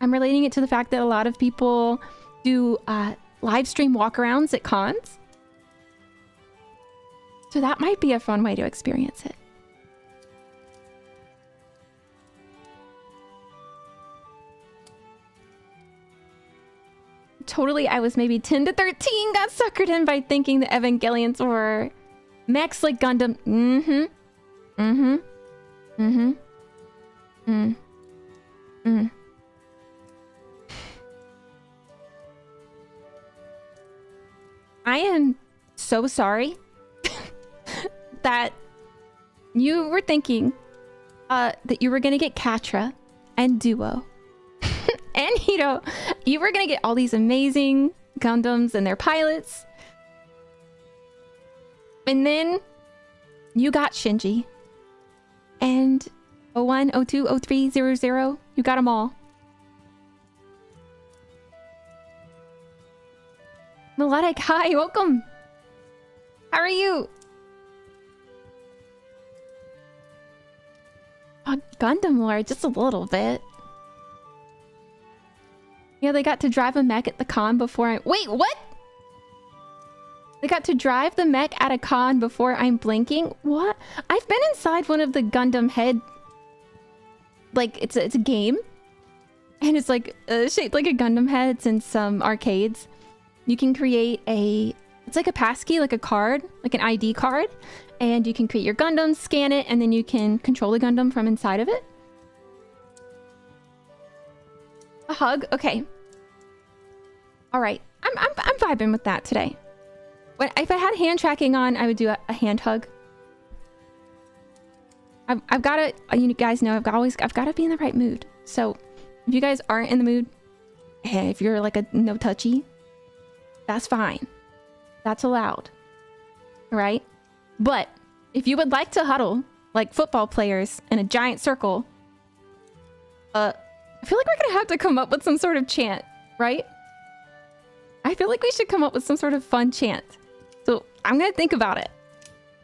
I'm relating it to the fact that a lot of people do live stream walkarounds at cons. So that might be a fun way to experience it. Totally, I was maybe 10 to 13, got suckered in by thinking the Evangelions were mechs like Gundam. I am so sorry that you were thinking that you were gonna get Katra and Duo and Hito. You were gonna get all these amazing Gundams and their pilots. And then you got Shinji. And 01, 02, 03, 00. You got them all. Melodic, hi, welcome. How are you? Oh, Gundam lore, just a little bit. Yeah, they got to drive a mech at the con before I... Wait, what? They got to drive the mech at a con before I'm blinking? What? I've been inside one of the Gundam head... Like, it's a game. And it's like shaped like a Gundam head. It's in some arcades. You can create a... It's like a passkey, like a card. Like an ID card. And you can create your Gundam, scan it, and then you can control the Gundam from inside of it. A hug? Okay. Alright. I'm vibing with that today. If I had hand tracking on, I would do a hand hug. I've got to... You guys know I've got to be in the right mood. So, if you guys aren't in the mood, hey, if you're like a no touchy, that's fine. That's allowed. Alright? But, if you would like to huddle, like football players, in a giant circle, I feel like we're gonna have to come up with some sort of chant, right? I feel like we should come up with some sort of fun chant. So, I'm gonna think about it.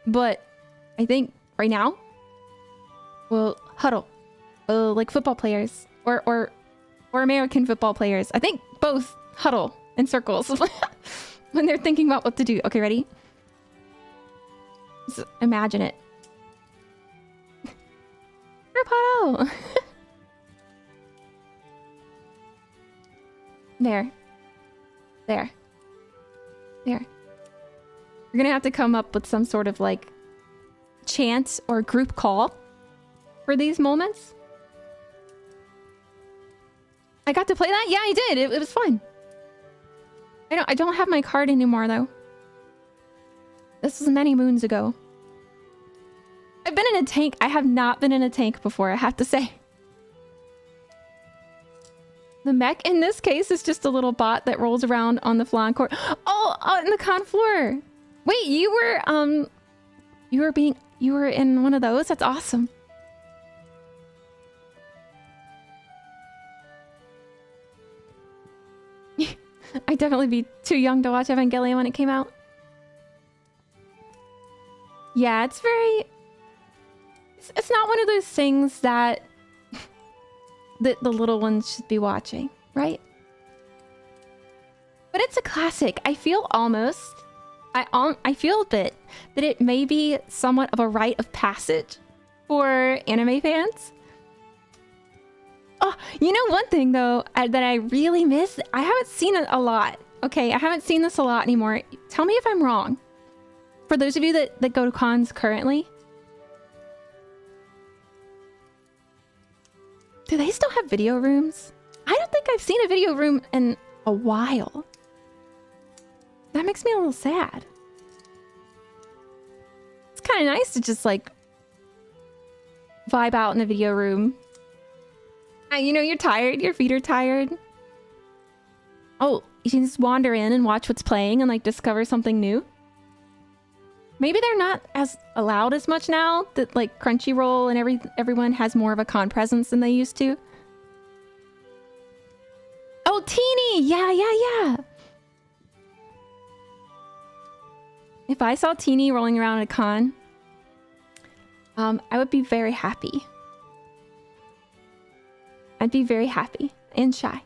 But, I think right now we'll huddle. Like football players or American football players. I think both huddle in circles when they're thinking about what to do. Okay, ready? Just imagine it. Group huddle. There. There. There. We're gonna have to come up with some sort of like chant or group call for these moments. I got to play that? Yeah, I did. It was fun. I don't have my card anymore though. This was many moons ago. I've been in a tank. I have not been in a tank before, I have to say. The mech in this case is just a little bot that rolls around on the flying court. Oh, out in the con floor. Wait, you were in one of those? That's awesome. I'd definitely be too young to watch Evangelion when it came out. Yeah, it's not one of those things that the little ones should be watching, right? But it's a classic. I feel I feel a bit that it may be somewhat of a rite of passage for anime fans. Oh, you know one thing though that I really miss? I haven't seen it a lot. Okay, I haven't seen this a lot anymore. Tell me if I'm wrong. For those of you that go to cons currently, do they still have video rooms? I don't think I've seen a video room in a while. That makes me a little sad. It's kind of nice to just like vibe out in a video room. You know, you're tired, your feet are tired. Oh, you can just wander in and watch what's playing and like discover something new. Maybe they're not as allowed as much now that like Crunchyroll and everyone has more of a con presence than they used to. Oh, Teeny! Yeah. If I saw Teeny rolling around at a con, I would be very happy. I'd be very happy and shy.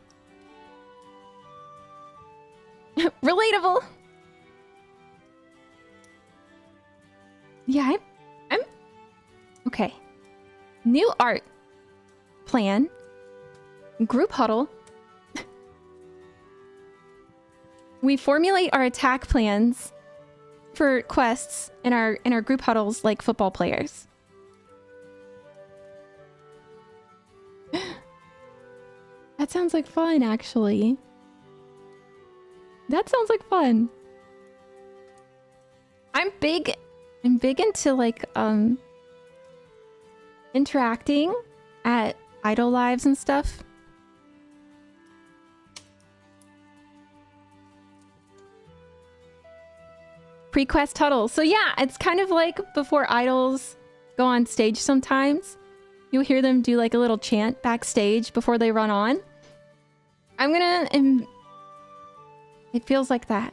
Relatable. Yeah, I'm okay. New art plan. Group huddle. We formulate our attack plans for quests in our group huddles like football players. That sounds like fun, actually. That sounds like fun. I'm big into like interacting at idol lives and stuff. Pre-quest huddle. So yeah, it's kind of like before idols go on stage sometimes. You'll hear them do like a little chant backstage before they run on. It feels like that.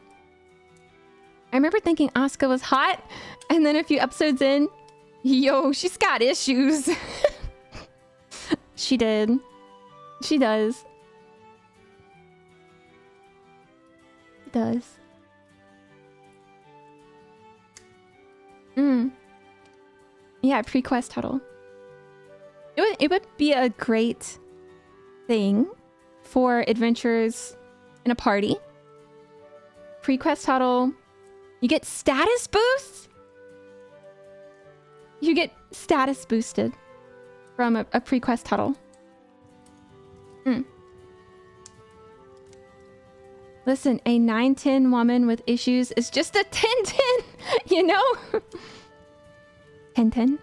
I remember thinking Asuka was hot, and then a few episodes in, yo, she's got issues. She did. She does. She does. Yeah, pre-quest huddle. It would be a great thing for adventures in a party. Pre-quest huddle. You get status boosts? You get status boosted from a pre-quest huddle. Listen, a 9'10" woman with issues is just a 10'10", you know? 10'10".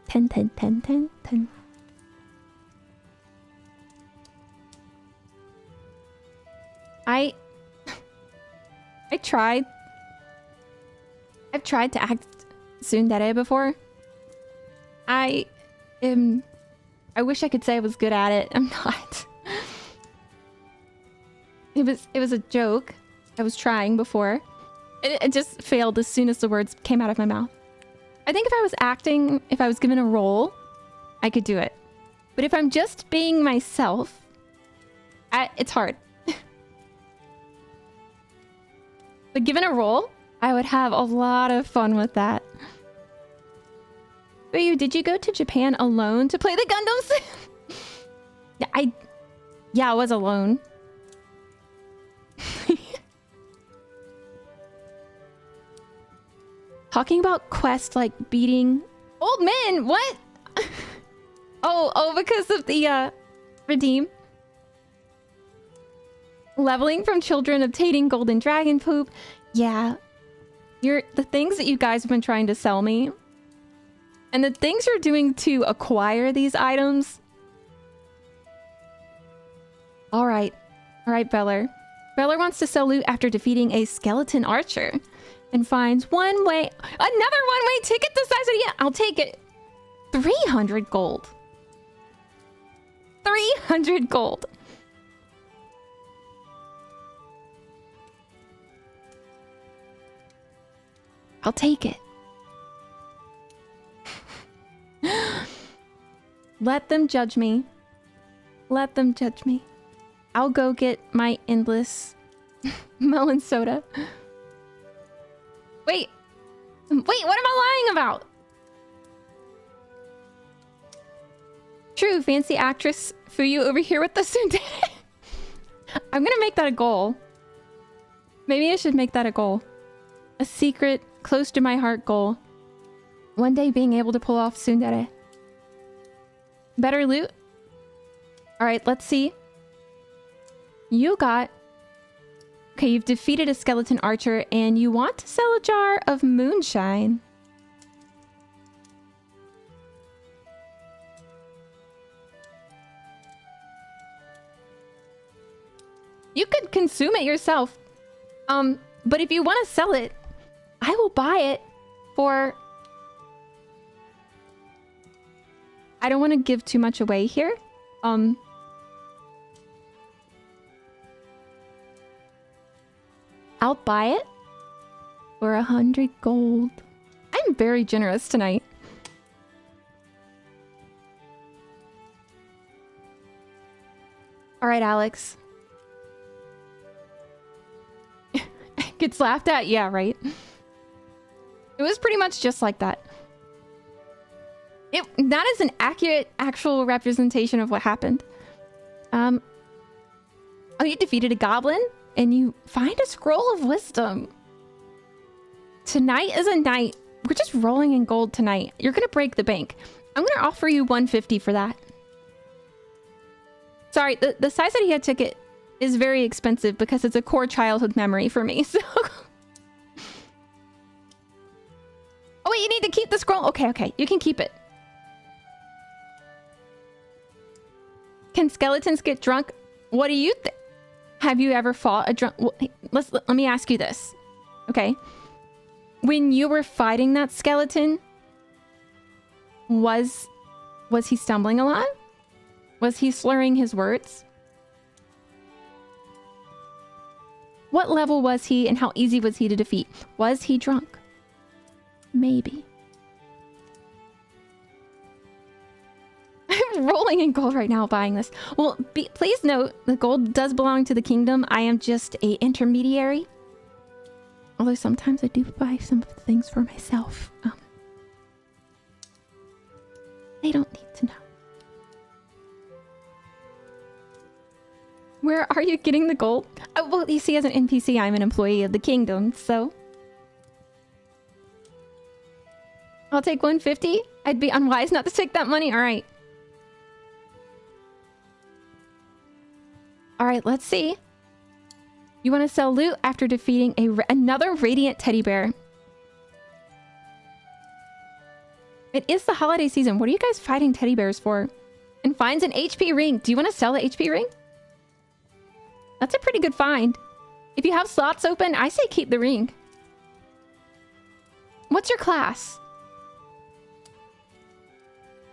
10. I've tried to act tsundere before. I wish I could say I was good at it. I'm not. It was a joke. I was trying before. It just failed as soon as the words came out of my mouth. I think if I was acting, if I was given a role, I could do it. But if I'm just being myself, it's hard. But given a role, I would have a lot of fun with that. Fuyu, did you go to Japan alone to play the Gundams? Yeah, I was alone. Talking about quest like beating old men. What? oh, because of the redeem. Leveling from children, obtaining golden dragon poop. Yeah. The things that you guys have been trying to sell me. And the things you're doing to acquire these items. Alright. Alright, Beller. Beller wants to sell loot after defeating a skeleton archer. And finds another one-way ticket the size of... Yeah, I'll take it. 300 gold. 300 gold. I'll take it. Let them judge me. Let them judge me. I'll go get my endless melon soda. Wait, what am I lying about? True, fancy actress Fuyu over here with the tsundere. I'm gonna make that a goal. Maybe I should make that a goal. A secret, close to my heart goal. One day being able to pull off tsundere. Better loot? Alright, let's see. You got... Okay, you've defeated a skeleton archer and you want to sell a jar of moonshine. You could consume it yourself. But if you want to sell it, I will buy it for... I don't want to give too much away here. I'll buy it for 100 gold. I'm very generous tonight. All right, Alex. Gets laughed at? Yeah, right. It was pretty much just like that. That is an accurate, actual representation of what happened. Oh, you defeated a goblin? And you find a scroll of wisdom. Tonight is a night. We're just rolling in gold tonight. You're gonna break the bank. I'm gonna offer you 150 for that. Sorry, the size that he had ticket is very expensive because it's a core childhood memory for me, so... Oh wait, you need to keep the scroll? Okay, you can keep it. Can skeletons get drunk? What do you think? Have you ever fought a drunk... Well, let me ask you this. Okay. When you were fighting that skeleton, was he stumbling a lot? Was he slurring his words? What level was he and how easy was he to defeat? Was he drunk? Maybe. I'm rolling in gold right now buying this. Well, please note, the gold does belong to the kingdom. I am just a intermediary. Although sometimes I do buy some of the things for myself. They don't need to know. Where are you getting the gold? Oh, well, you see, as an NPC, I'm an employee of the kingdom, so... I'll take 150. I'd be unwise not to take that money. All right. All right, let's see. You want to sell loot after defeating another radiant teddy bear. It is the holiday season. What are you guys fighting teddy bears for? And finds an HP ring. Do you want to sell the HP ring? That's a pretty good find. If you have slots open, I say keep the ring. What's your class?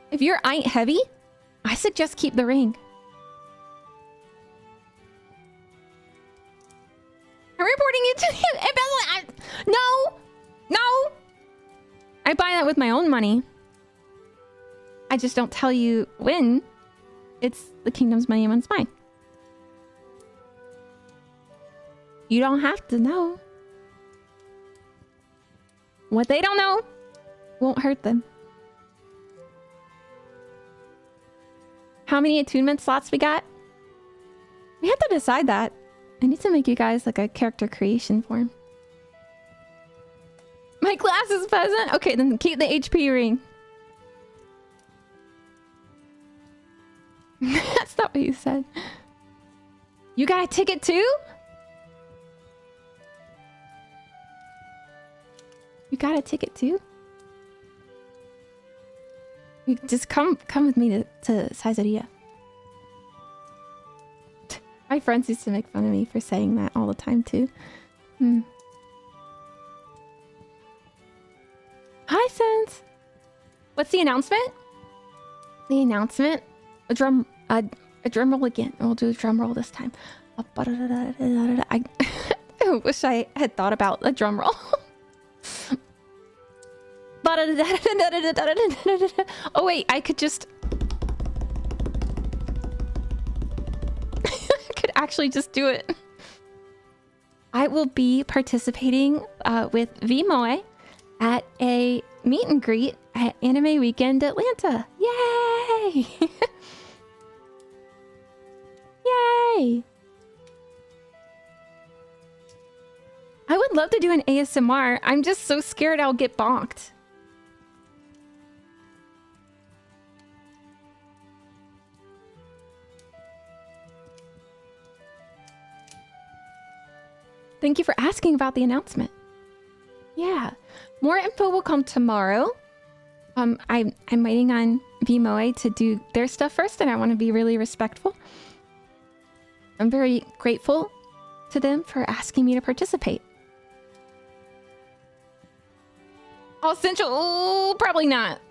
If you're ain't heavy, I suggest keep the ring. I'm reporting you to the embezzlement. No! I buy that with my own money. I just don't tell you when it's the kingdom's money and when it's mine. You don't have to know. What they don't know won't hurt them. How many attunement slots we got? We have to decide that. I need to make you guys like a character creation form. My class is peasant? Okay, then keep the HP ring. That's not what you said. You got a ticket too? You got a ticket too? You just come with me to Caesarea. My friends used to make fun of me for saying that all the time too. Hi, Sense. What's the announcement? The announcement? A drum roll again. We'll do a drum roll this time. I wish I had thought about a drum roll. Oh wait, I could just... I could actually just do it. I will be participating with Vmoe at a meet and greet at Anime Weekend Atlanta. Yay! Yay! I would love to do an ASMR. I'm just so scared I'll get bonked. Thank you for asking about the announcement. Yeah, more info will come tomorrow. I'm waiting on Vmoe to do their stuff first, and I want to be really respectful. I'm very grateful to them for asking me to participate. Oh, Central, probably not.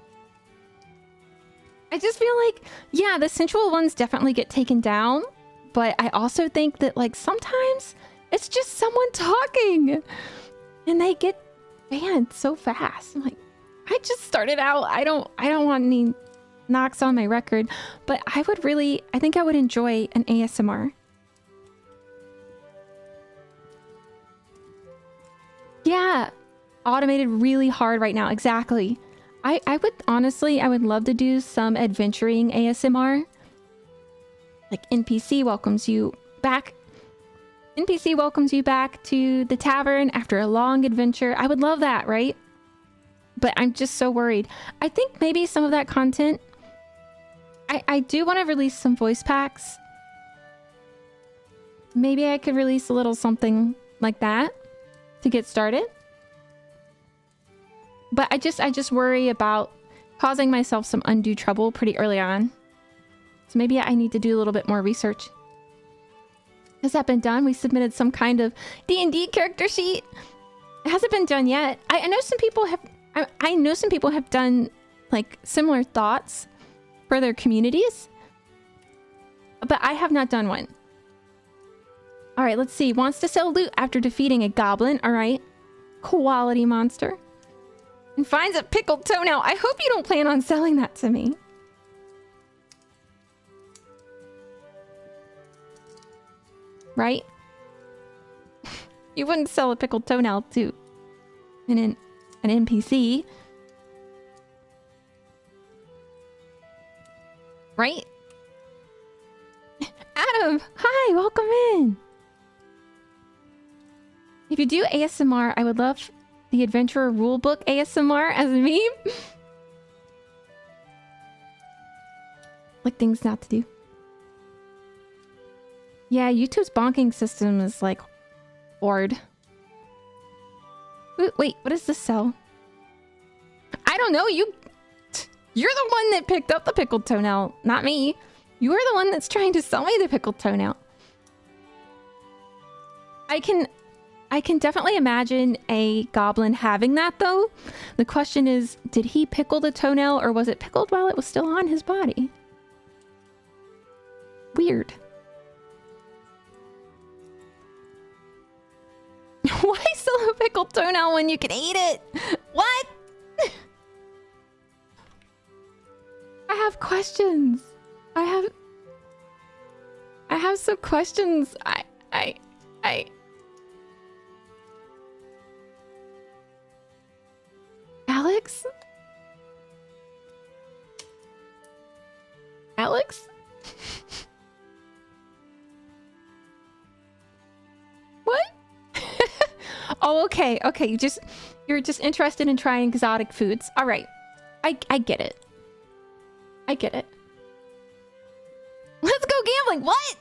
I just feel like, yeah, the Central ones definitely get taken down, but I also think that like sometimes it's just someone talking and they get banned so fast. I'm like, I just started out. I don't want any knocks on my record, but I think I would enjoy an ASMR. Yeah, automated really hard right now. Exactly. I would love to do some adventuring ASMR. Like NPC welcomes you back. NPC welcomes you back to the tavern after a long adventure. I would love that, right? But I'm just so worried. I think maybe some of that content... I do want to release some voice packs. Maybe I could release a little something like that to get started. But I just worry about causing myself some undue trouble pretty early on. So maybe I need to do a little bit more research. Has that been done? We submitted some kind of D&D character sheet. It hasn't been done yet. I know some people have... I know some people have done like similar thoughts for their communities. But I have not done one. Alright, let's see. Wants to sell loot after defeating a goblin. Alright. Quality monster. And finds a pickled toenail. I hope you don't plan on selling that to me. Right? You wouldn't sell a pickled toenail to an NPC. Right? Adam! Hi! Welcome in! If you do ASMR, I would love the Adventurer Rulebook ASMR as a meme. Like things not to do. Yeah, YouTube's bonking system is like hard. Wait, what does this sell? I don't know. You're the one that picked up the pickled toenail, not me. You're the one that's trying to sell me the pickled toenail. I can definitely imagine a goblin having that though. The question is, did he pickle the toenail or was it pickled while it was still on his body? Weird. Why sell a pickled toenail when you can eat it? What? have questions. I have some questions. Alex? Alex? What? Oh, okay. Okay, you're just interested in trying exotic foods. All right. I get it. I get it. Let's go gambling. What?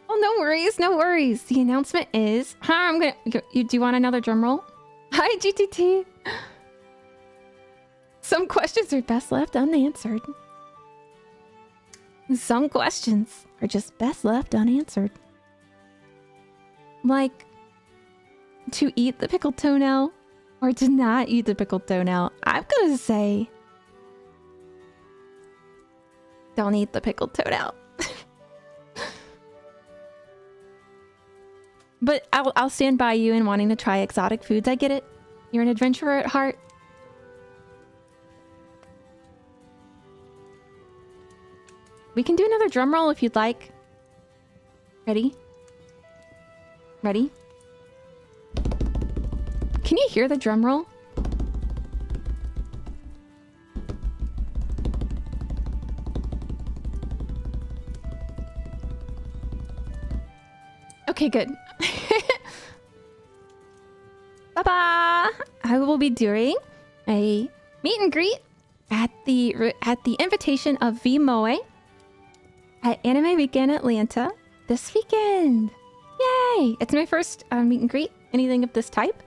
Oh, no worries. No worries. The announcement is... do you want another drum roll? Hi, GTT. Some questions are best left unanswered. Some questions are just best left unanswered. Like, to eat the pickled toenail or to not eat the pickled toenail. I'm gonna say... don't eat the pickled toenail. But I'll stand by you in wanting to try exotic foods. I get it. You're an adventurer at heart. We can do another drum roll if you'd like. Ready? Ready? Can you hear the drum roll? Okay, good. Bye-bye! I will be doing a meet and greet at the invitation of VMOE at Anime Weekend Atlanta this weekend. Yay! It's my first meet and greet, anything of this type.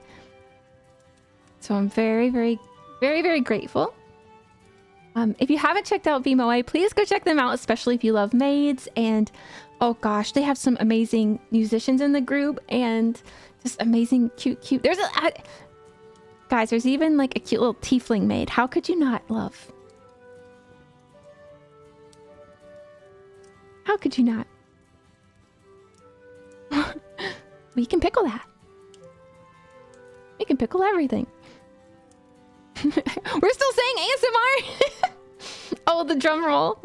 So I'm very, very, very, very grateful. If you haven't checked out VMOE, please go check them out, especially if you love maids. And oh gosh, they have some amazing musicians in the group and just amazing, cute. Guys, there's even like a cute little tiefling maid. How could you not love? How could you not? We can pickle that. We can pickle everything. We're still saying ASMR. Oh, the drum roll.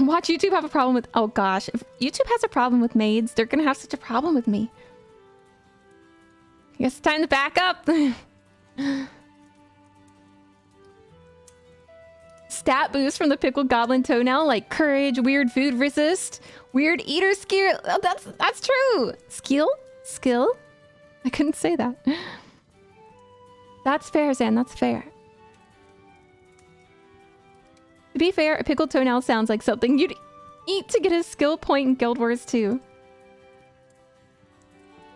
Watch YouTube have a problem with... oh gosh, if YouTube has a problem with maids, they're gonna have such a problem with me. I guess it's time to back up. Stat boost from the pickled goblin toenail, like courage, weird food resist, weird eater skill. Oh, that's true. Skill. I couldn't say that. That's fair, Zan. That's fair. To be fair, a pickled toenail sounds like something you'd eat to get a skill point in Guild Wars 2.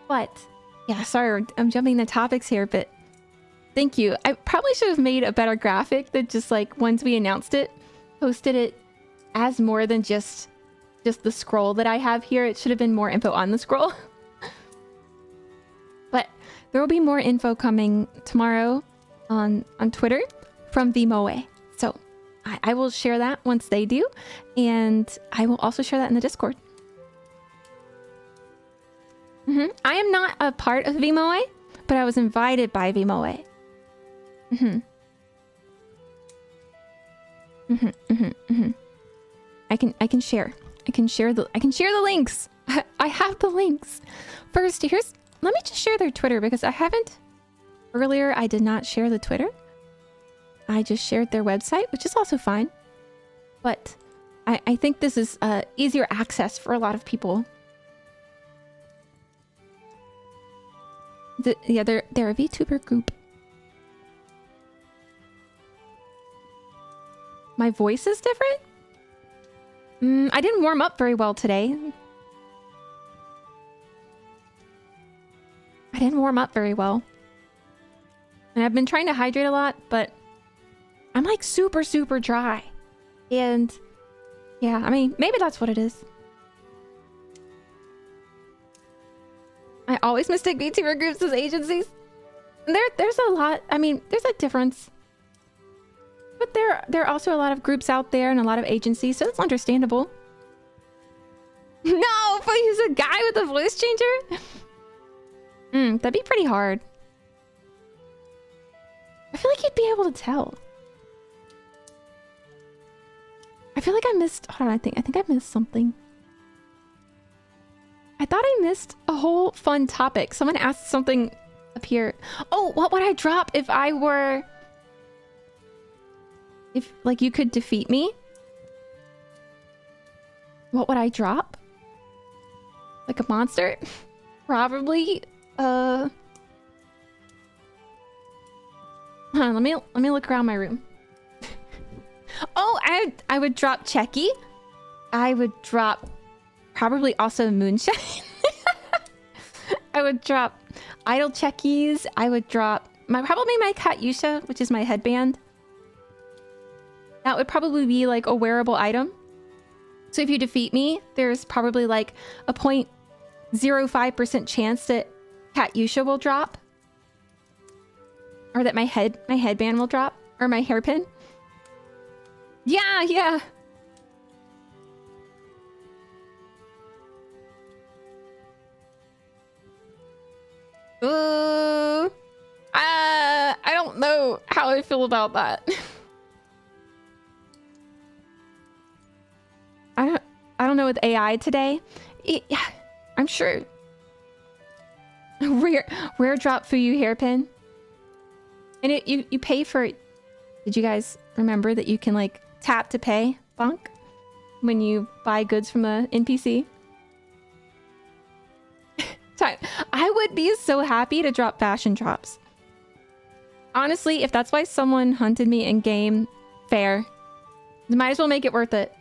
But, yeah, sorry, I'm jumping the topics here, but thank you. I probably should have made a better graphic that just like, once we announced it, posted it as more than just the scroll that I have here. It should have been more info on the scroll. But there will be more info coming tomorrow on Twitter from VMOE. So I will share that once they do, and I will also share that in the Discord. I am not a part of VMOE, but I was invited by VMOE. I can share. I can share the links. I have the links. First, let me just share their Twitter because I haven't. Earlier, I did not share the Twitter. I just shared their website, which is also fine. But I think this is easier access for a lot of people. Yeah, they're a VTuber group. My voice is different? I didn't warm up very well today. I didn't warm up very well. And I've been trying to hydrate a lot, but I'm like super, super dry. And yeah, I mean, maybe that's what it is. I always mistake VTuber groups as agencies. There's a lot, I mean, there's a difference. But there are also a lot of groups out there and a lot of agencies, so it's understandable. No, but he's a guy with a voice changer? That'd be pretty hard. feel like you'd be able to tell. I feel like I missed... Hold on, I think I missed something. I thought I missed a whole fun topic. Someone asked something up here. Oh, what would I drop if I were... If, like, you could defeat me? What would I drop? Like a monster? Probably, Hold on, let me look around my room. Oh, I would drop Checky. I would drop probably also Moonshine. I would drop Idle Checkies. I would drop probably my Katyusha, which is my headband. That would probably be like a wearable item. So if you defeat me, there's probably like a 0.05% chance that Katyusha will drop. Or that my headband will drop. Or my hairpin. Yeah, yeah. I don't know how I feel about that. I don't know with AI today. I'm sure. Rare drop Fuyu hairpin. And you pay for it. Did you guys remember that you can like tap to pay, Bonk, when you buy goods from a NPC? I would be so happy to drop fashion drops. Honestly, if that's why someone hunted me in game, fair. You might as well make it worth it.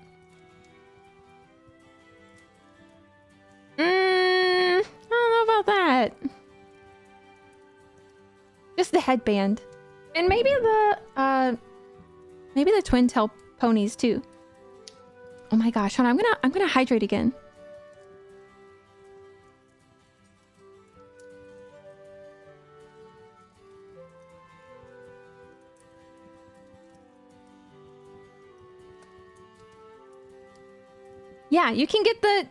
I don't know about that. Just the headband. And maybe the twin tail ponies too. Oh my gosh, hold on, I'm gonna hydrate again. Yeah, you can get the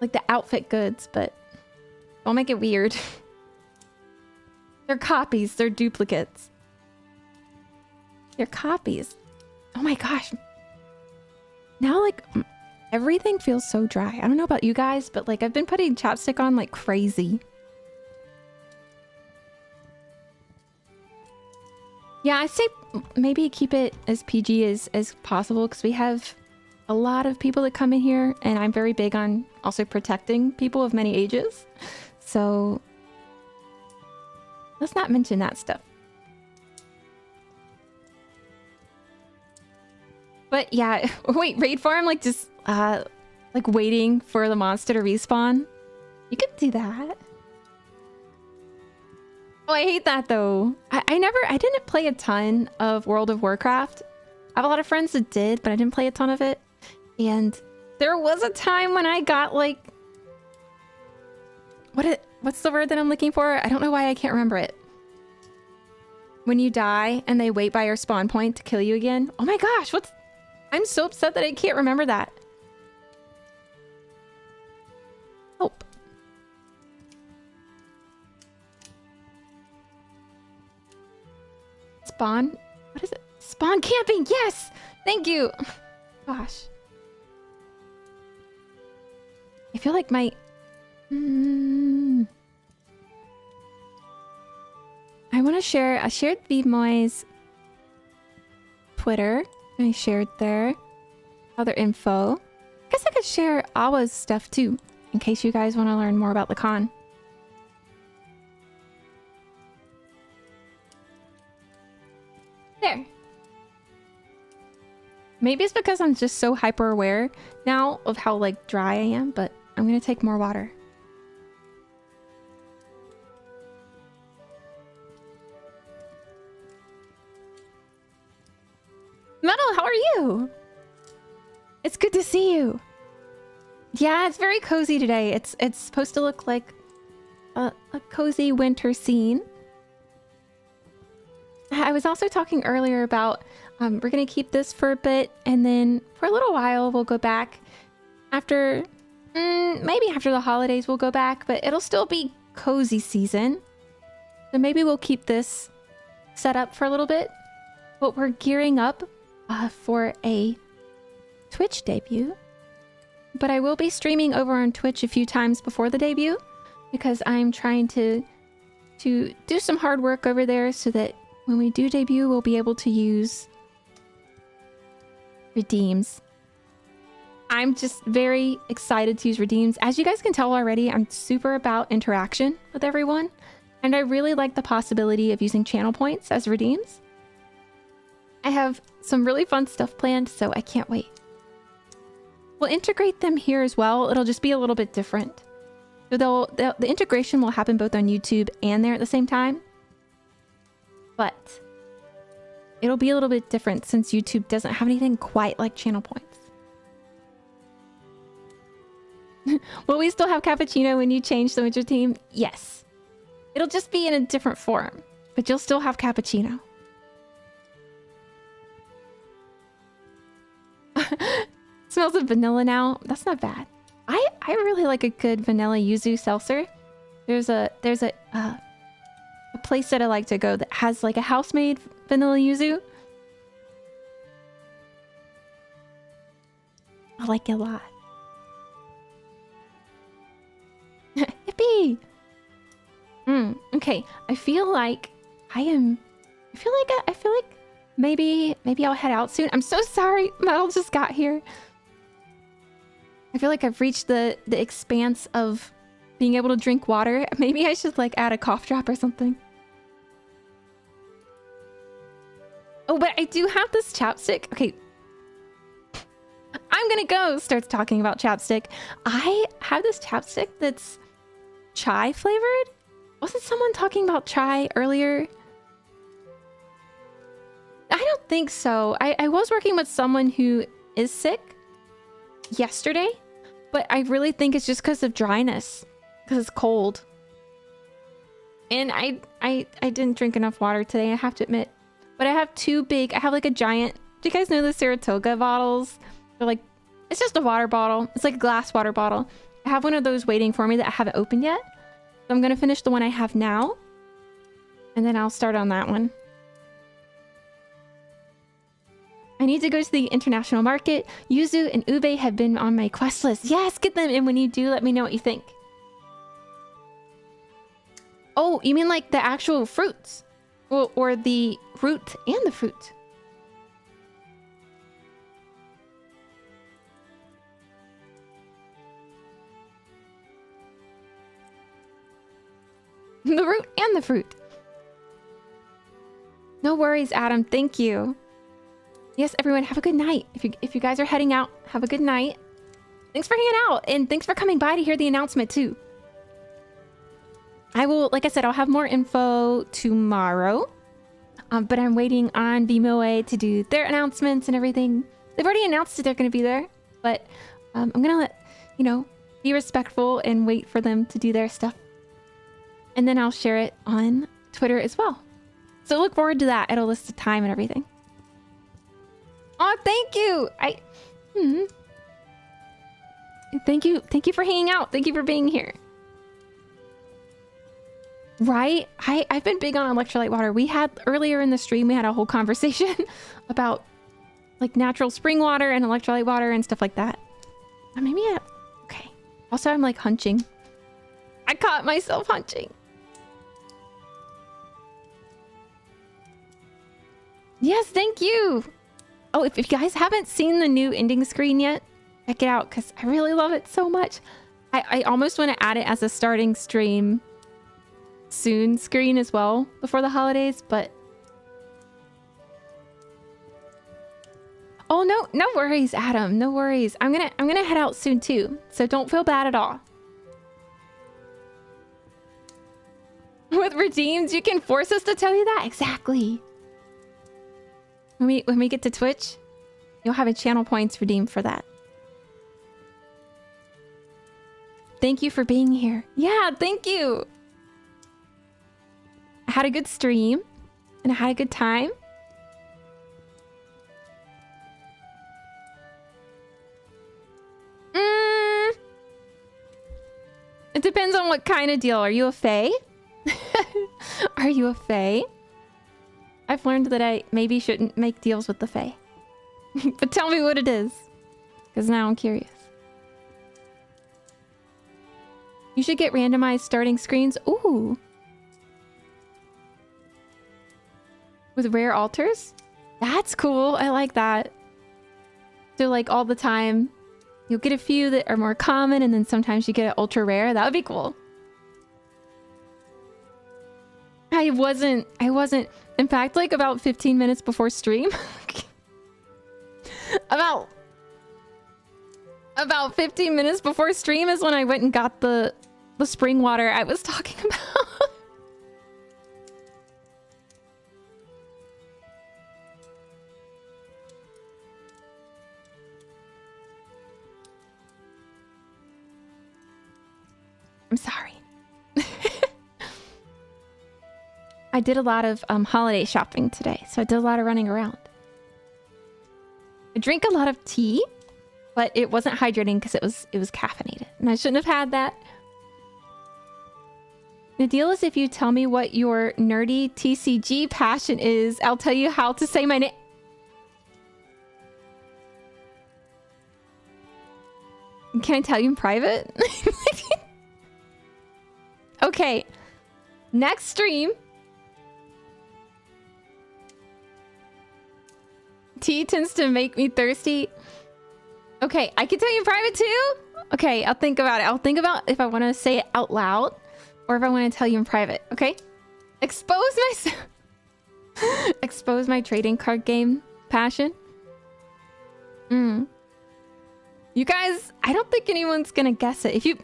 like the outfit goods, but don't make it weird. They're copies, they're duplicates. They're copies. Oh my gosh. Now like everything feels so dry. I don't know about you guys, but like I've been putting chapstick on like crazy. Yeah, I say maybe keep it as PG as possible because we have a lot of people that come in here and I'm very big on also protecting people of many ages. So let's not mention that stuff. But yeah, wait, raid farm like just like waiting for the monster to respawn. You could do that. Oh, I hate that though. I didn't play a ton of World of Warcraft. I have a lot of friends that did, but I didn't play a ton of it. And there was a time when I got like... What's the word that I'm looking for? I don't know why I can't remember it. When you die and they wait by your spawn point to kill you again. Oh my gosh, I'm so upset that I can't remember that. Help. Spawn? What is it? Spawn camping! Yes! Thank you! Gosh. I feel like my... I want to share... I shared VMoy's Twitter. I shared their other info. I guess I could share Awa's stuff too, in case you guys want to learn more about the con. There. Maybe it's because I'm just so hyper aware now of how like dry I am, but I'm gonna take more water. Metal, how are you? It's good to see you. Yeah, it's very cozy today. It's supposed to look like a cozy winter scene. I was also talking earlier about we're gonna keep this for a bit, and then for a little while we'll go back after maybe after the holidays we'll go back, but it'll still be cozy season. So maybe we'll keep this set up for a little bit. But we're gearing up for a Twitch debut. But I will be streaming over on Twitch a few times before the debut, because I'm trying to do some hard work over there so that when we do debut, we'll be able to use redeems. I'm just very excited to use redeems. As you guys can tell already, I'm super about interaction with everyone. And I really like the possibility of using channel points as redeems. I have some really fun stuff planned, so I can't wait. We'll integrate them here as well. It'll just be a little bit different. So the integration will happen both on YouTube and there at the same time. But it'll be a little bit different since YouTube doesn't have anything quite like channel points. Will we still have cappuccino when you change the winter theme? Yes. It'll just be in a different form, but you'll still have cappuccino. Smells of vanilla now. That's not bad. I really like a good vanilla yuzu seltzer. There's a place that I like to go that has like a house-made vanilla yuzu. I like it a lot. Yippee! Okay. I feel like maybe I'll head out soon. I'm so sorry. Metal just got here. I feel like I've reached the expanse of being able to drink water. Maybe I should like add a cough drop or something. Oh, but I do have this chapstick. Okay. I'm gonna go. Starts talking about chapstick. I have this chapstick that's chai flavored. Wasn't someone talking about chai earlier? I don't think so. I was working with someone who is sick yesterday, but I really think it's just because of dryness, because it's cold. And I didn't drink enough water today, I have to admit. But I have I have like a giant, do you guys know the Saratoga bottles? They're like, it's just a water bottle. It's like a glass water bottle. I have one of those waiting for me that I haven't opened yet. So I'm going to finish the one I have now. And then I'll start on that one. I need to go to the international market. Yuzu and ube have been on my quest list. Yes, get them. And when you do, let me know what you think. Oh, you mean like the actual fruits? Or the root and the fruit? The root and the fruit. No worries, Adam. Thank you. Yes, everyone, have a good night. If you guys are heading out, have a good night. Thanks for hanging out, and thanks for coming by to hear the announcement too. I will, like I said, I'll have more info tomorrow. But I'm waiting on VMOA to do their announcements and everything. They've already announced that they're going to be there, but I'm going to let, be respectful and wait for them to do their stuff. And then I'll share it on Twitter as well. So look forward to that. It'll list the time and everything. Oh, thank you. Thank you. Thank you for hanging out. Thank you for being here. Right? I've been big on electrolyte water. We had earlier in the stream, we had a whole conversation about like natural spring water and electrolyte water and stuff like that. Okay. Also, I'm like hunching. I caught myself hunching. Yes, thank you. Oh, if you guys haven't seen the new ending screen yet, check it out because I really love it so much. I almost want to add it as a starting stream soon screen as well before the holidays, but oh no worries, Adam. No worries. I'm gonna head out soon too, so don't feel bad at all. With redeems, you can force us to tell you that. Exactly. When we get to Twitch, you'll have a channel points redeemed for that. Thank you for being here. Yeah, thank you. I had a good stream and I had a good time. It depends on what kind of deal. Are you a fae? Are you a fae? I've learned that I maybe shouldn't make deals with the fae. But tell me what it is. Because now I'm curious. You should get randomized starting screens. Ooh. With rare altars? That's cool. I like that. So like all the time, you'll get a few that are more common and then sometimes you get an ultra rare. That would be cool. I wasn't. In fact, like about 15 minutes before stream. about 15 minutes before stream is when I went and got the spring water I was talking about. I'm sorry. I did a lot of holiday shopping today, so I did a lot of running around. I drink a lot of tea, but it wasn't hydrating because it was caffeinated, and I shouldn't have had that. The deal is if you tell me what your nerdy TCG passion is, I'll tell you how to say my name. Can I tell you in private? Okay. Next stream. Tea tends to make me thirsty. Okay, I can tell you in private too? Okay, I'll think about it. I'll think about if I want to say it out loud or if I want to tell you in private, okay? Expose myself. Expose my trading card game passion. You guys, I don't think anyone's gonna guess it. If you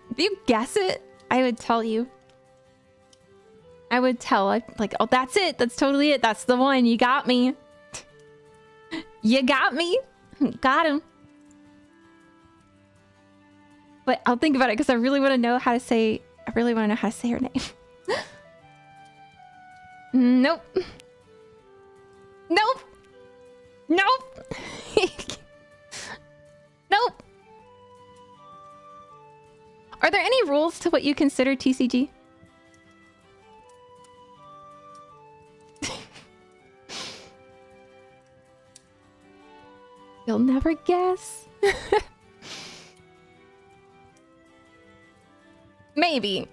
guess it, I would tell you. I would tell, like, oh, that's it. That's totally it. That's the one. You got me. You got me. Got him. But I'll think about it because I really want to know how to say. I really want to know how to say her name. Nope. Nope. Nope. Nope. Are there any rules to what you consider TCG? You'll never guess. Maybe.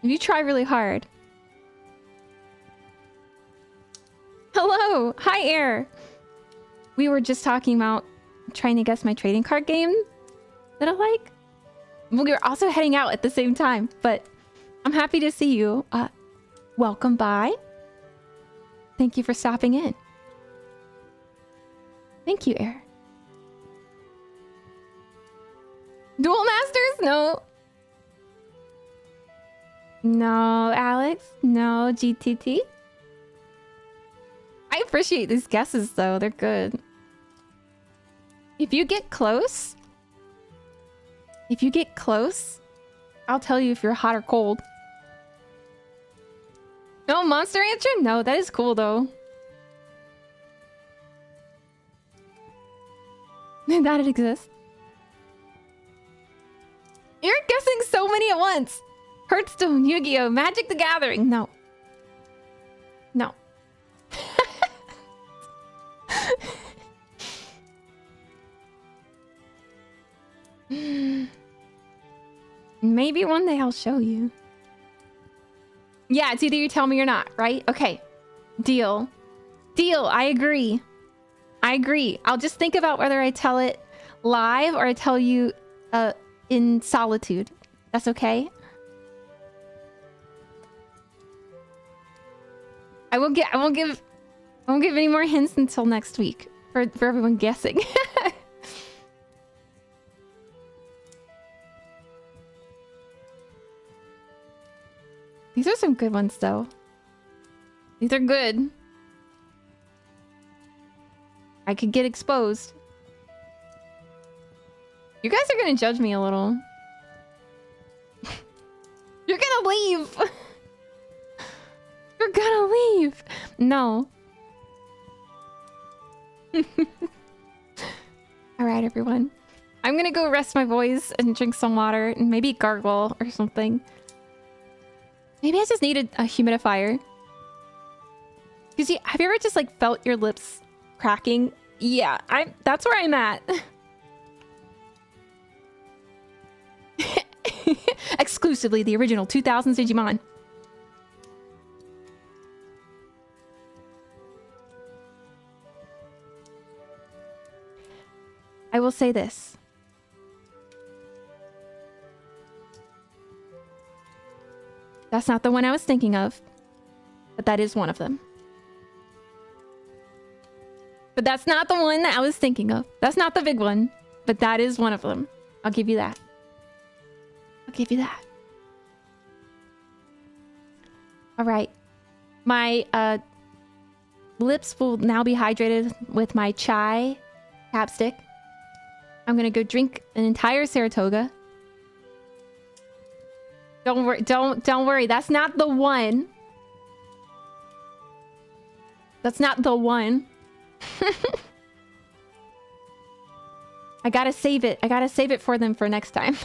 If you try really hard. Hello! Hi, Air! We were just talking about trying to guess my trading card game that I like. We were also heading out at the same time, but I'm happy to see you. Welcome by. Thank you for stopping in. Thank you, Air. Duel Masters? No. No, Alex. No, GTT. I appreciate these guesses, though. They're good. If you get close, I'll tell you if you're hot or cold. No, Monster Rancher? No, that is cool, though. That it exists. You're guessing so many at once. Hearthstone, Yu-Gi-Oh, Magic the Gathering. No. No. Maybe one day I'll show you. Yeah, it's either you tell me or not, right? Okay. Deal. Deal. I agree. I agree. I'll just think about whether I tell it live or I tell you in solitude. That's okay? I won't give any more hints until next week for everyone guessing. These are some good ones, though. These are good. I could get exposed. You guys are gonna judge me a little. You're gonna leave! You're gonna leave! No. Alright, everyone. I'm gonna go rest my voice and drink some water and maybe gargle or something. Maybe I just needed a humidifier. Because have you ever just like felt your lips cracking? Yeah, that's where I'm at. Exclusively the original 2000s Digimon. I will say this. That's not the one I was thinking of, but that is one of them. But that's not the one that I was thinking of. That's not the big one, but that is one of them. I'll give you that. I'll give you that. All right. My lips will now be hydrated with my chai capstick. I'm gonna go drink an entire Saratoga. Don't worry, don't worry. That's not the one. That's not the one. I gotta save it. I gotta save it for them for next time.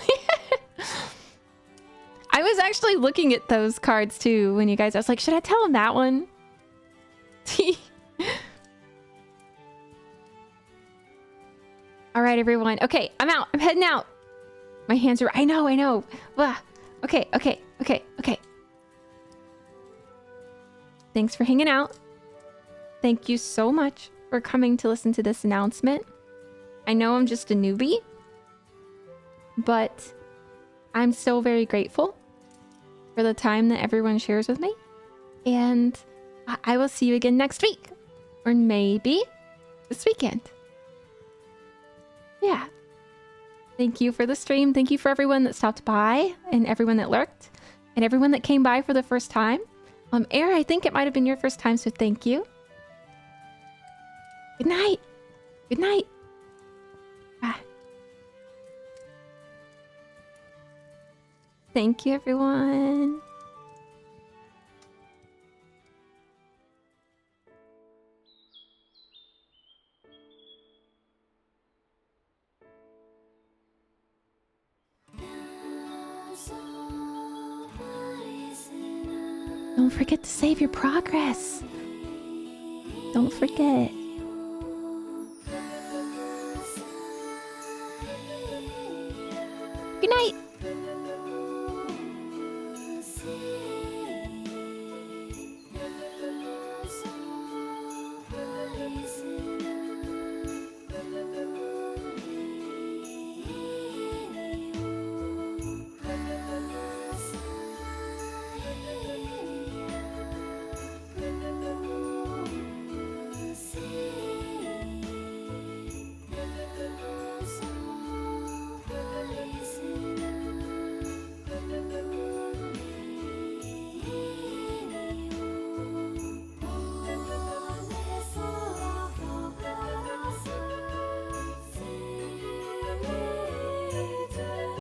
I was actually looking at those cards too when you guys... I was like, should I tell them that one? All right, everyone. Okay, I'm out. I'm heading out. My hands are... I know. Ugh. Okay. Thanks for hanging out. Thank you so much for coming to listen to this announcement. I know I'm just a newbie, but I'm so very grateful for the time that everyone shares with me. And I will see you again next week. Or maybe this weekend. Yeah. Thank you for the stream. Thank you for everyone that stopped by and everyone that lurked and everyone that came by for the first time. Air, I think it might have been your first time, so thank you. Good night. Good night. Bye. Thank you, everyone. Don't forget to save your progress. Don't forget. Good night.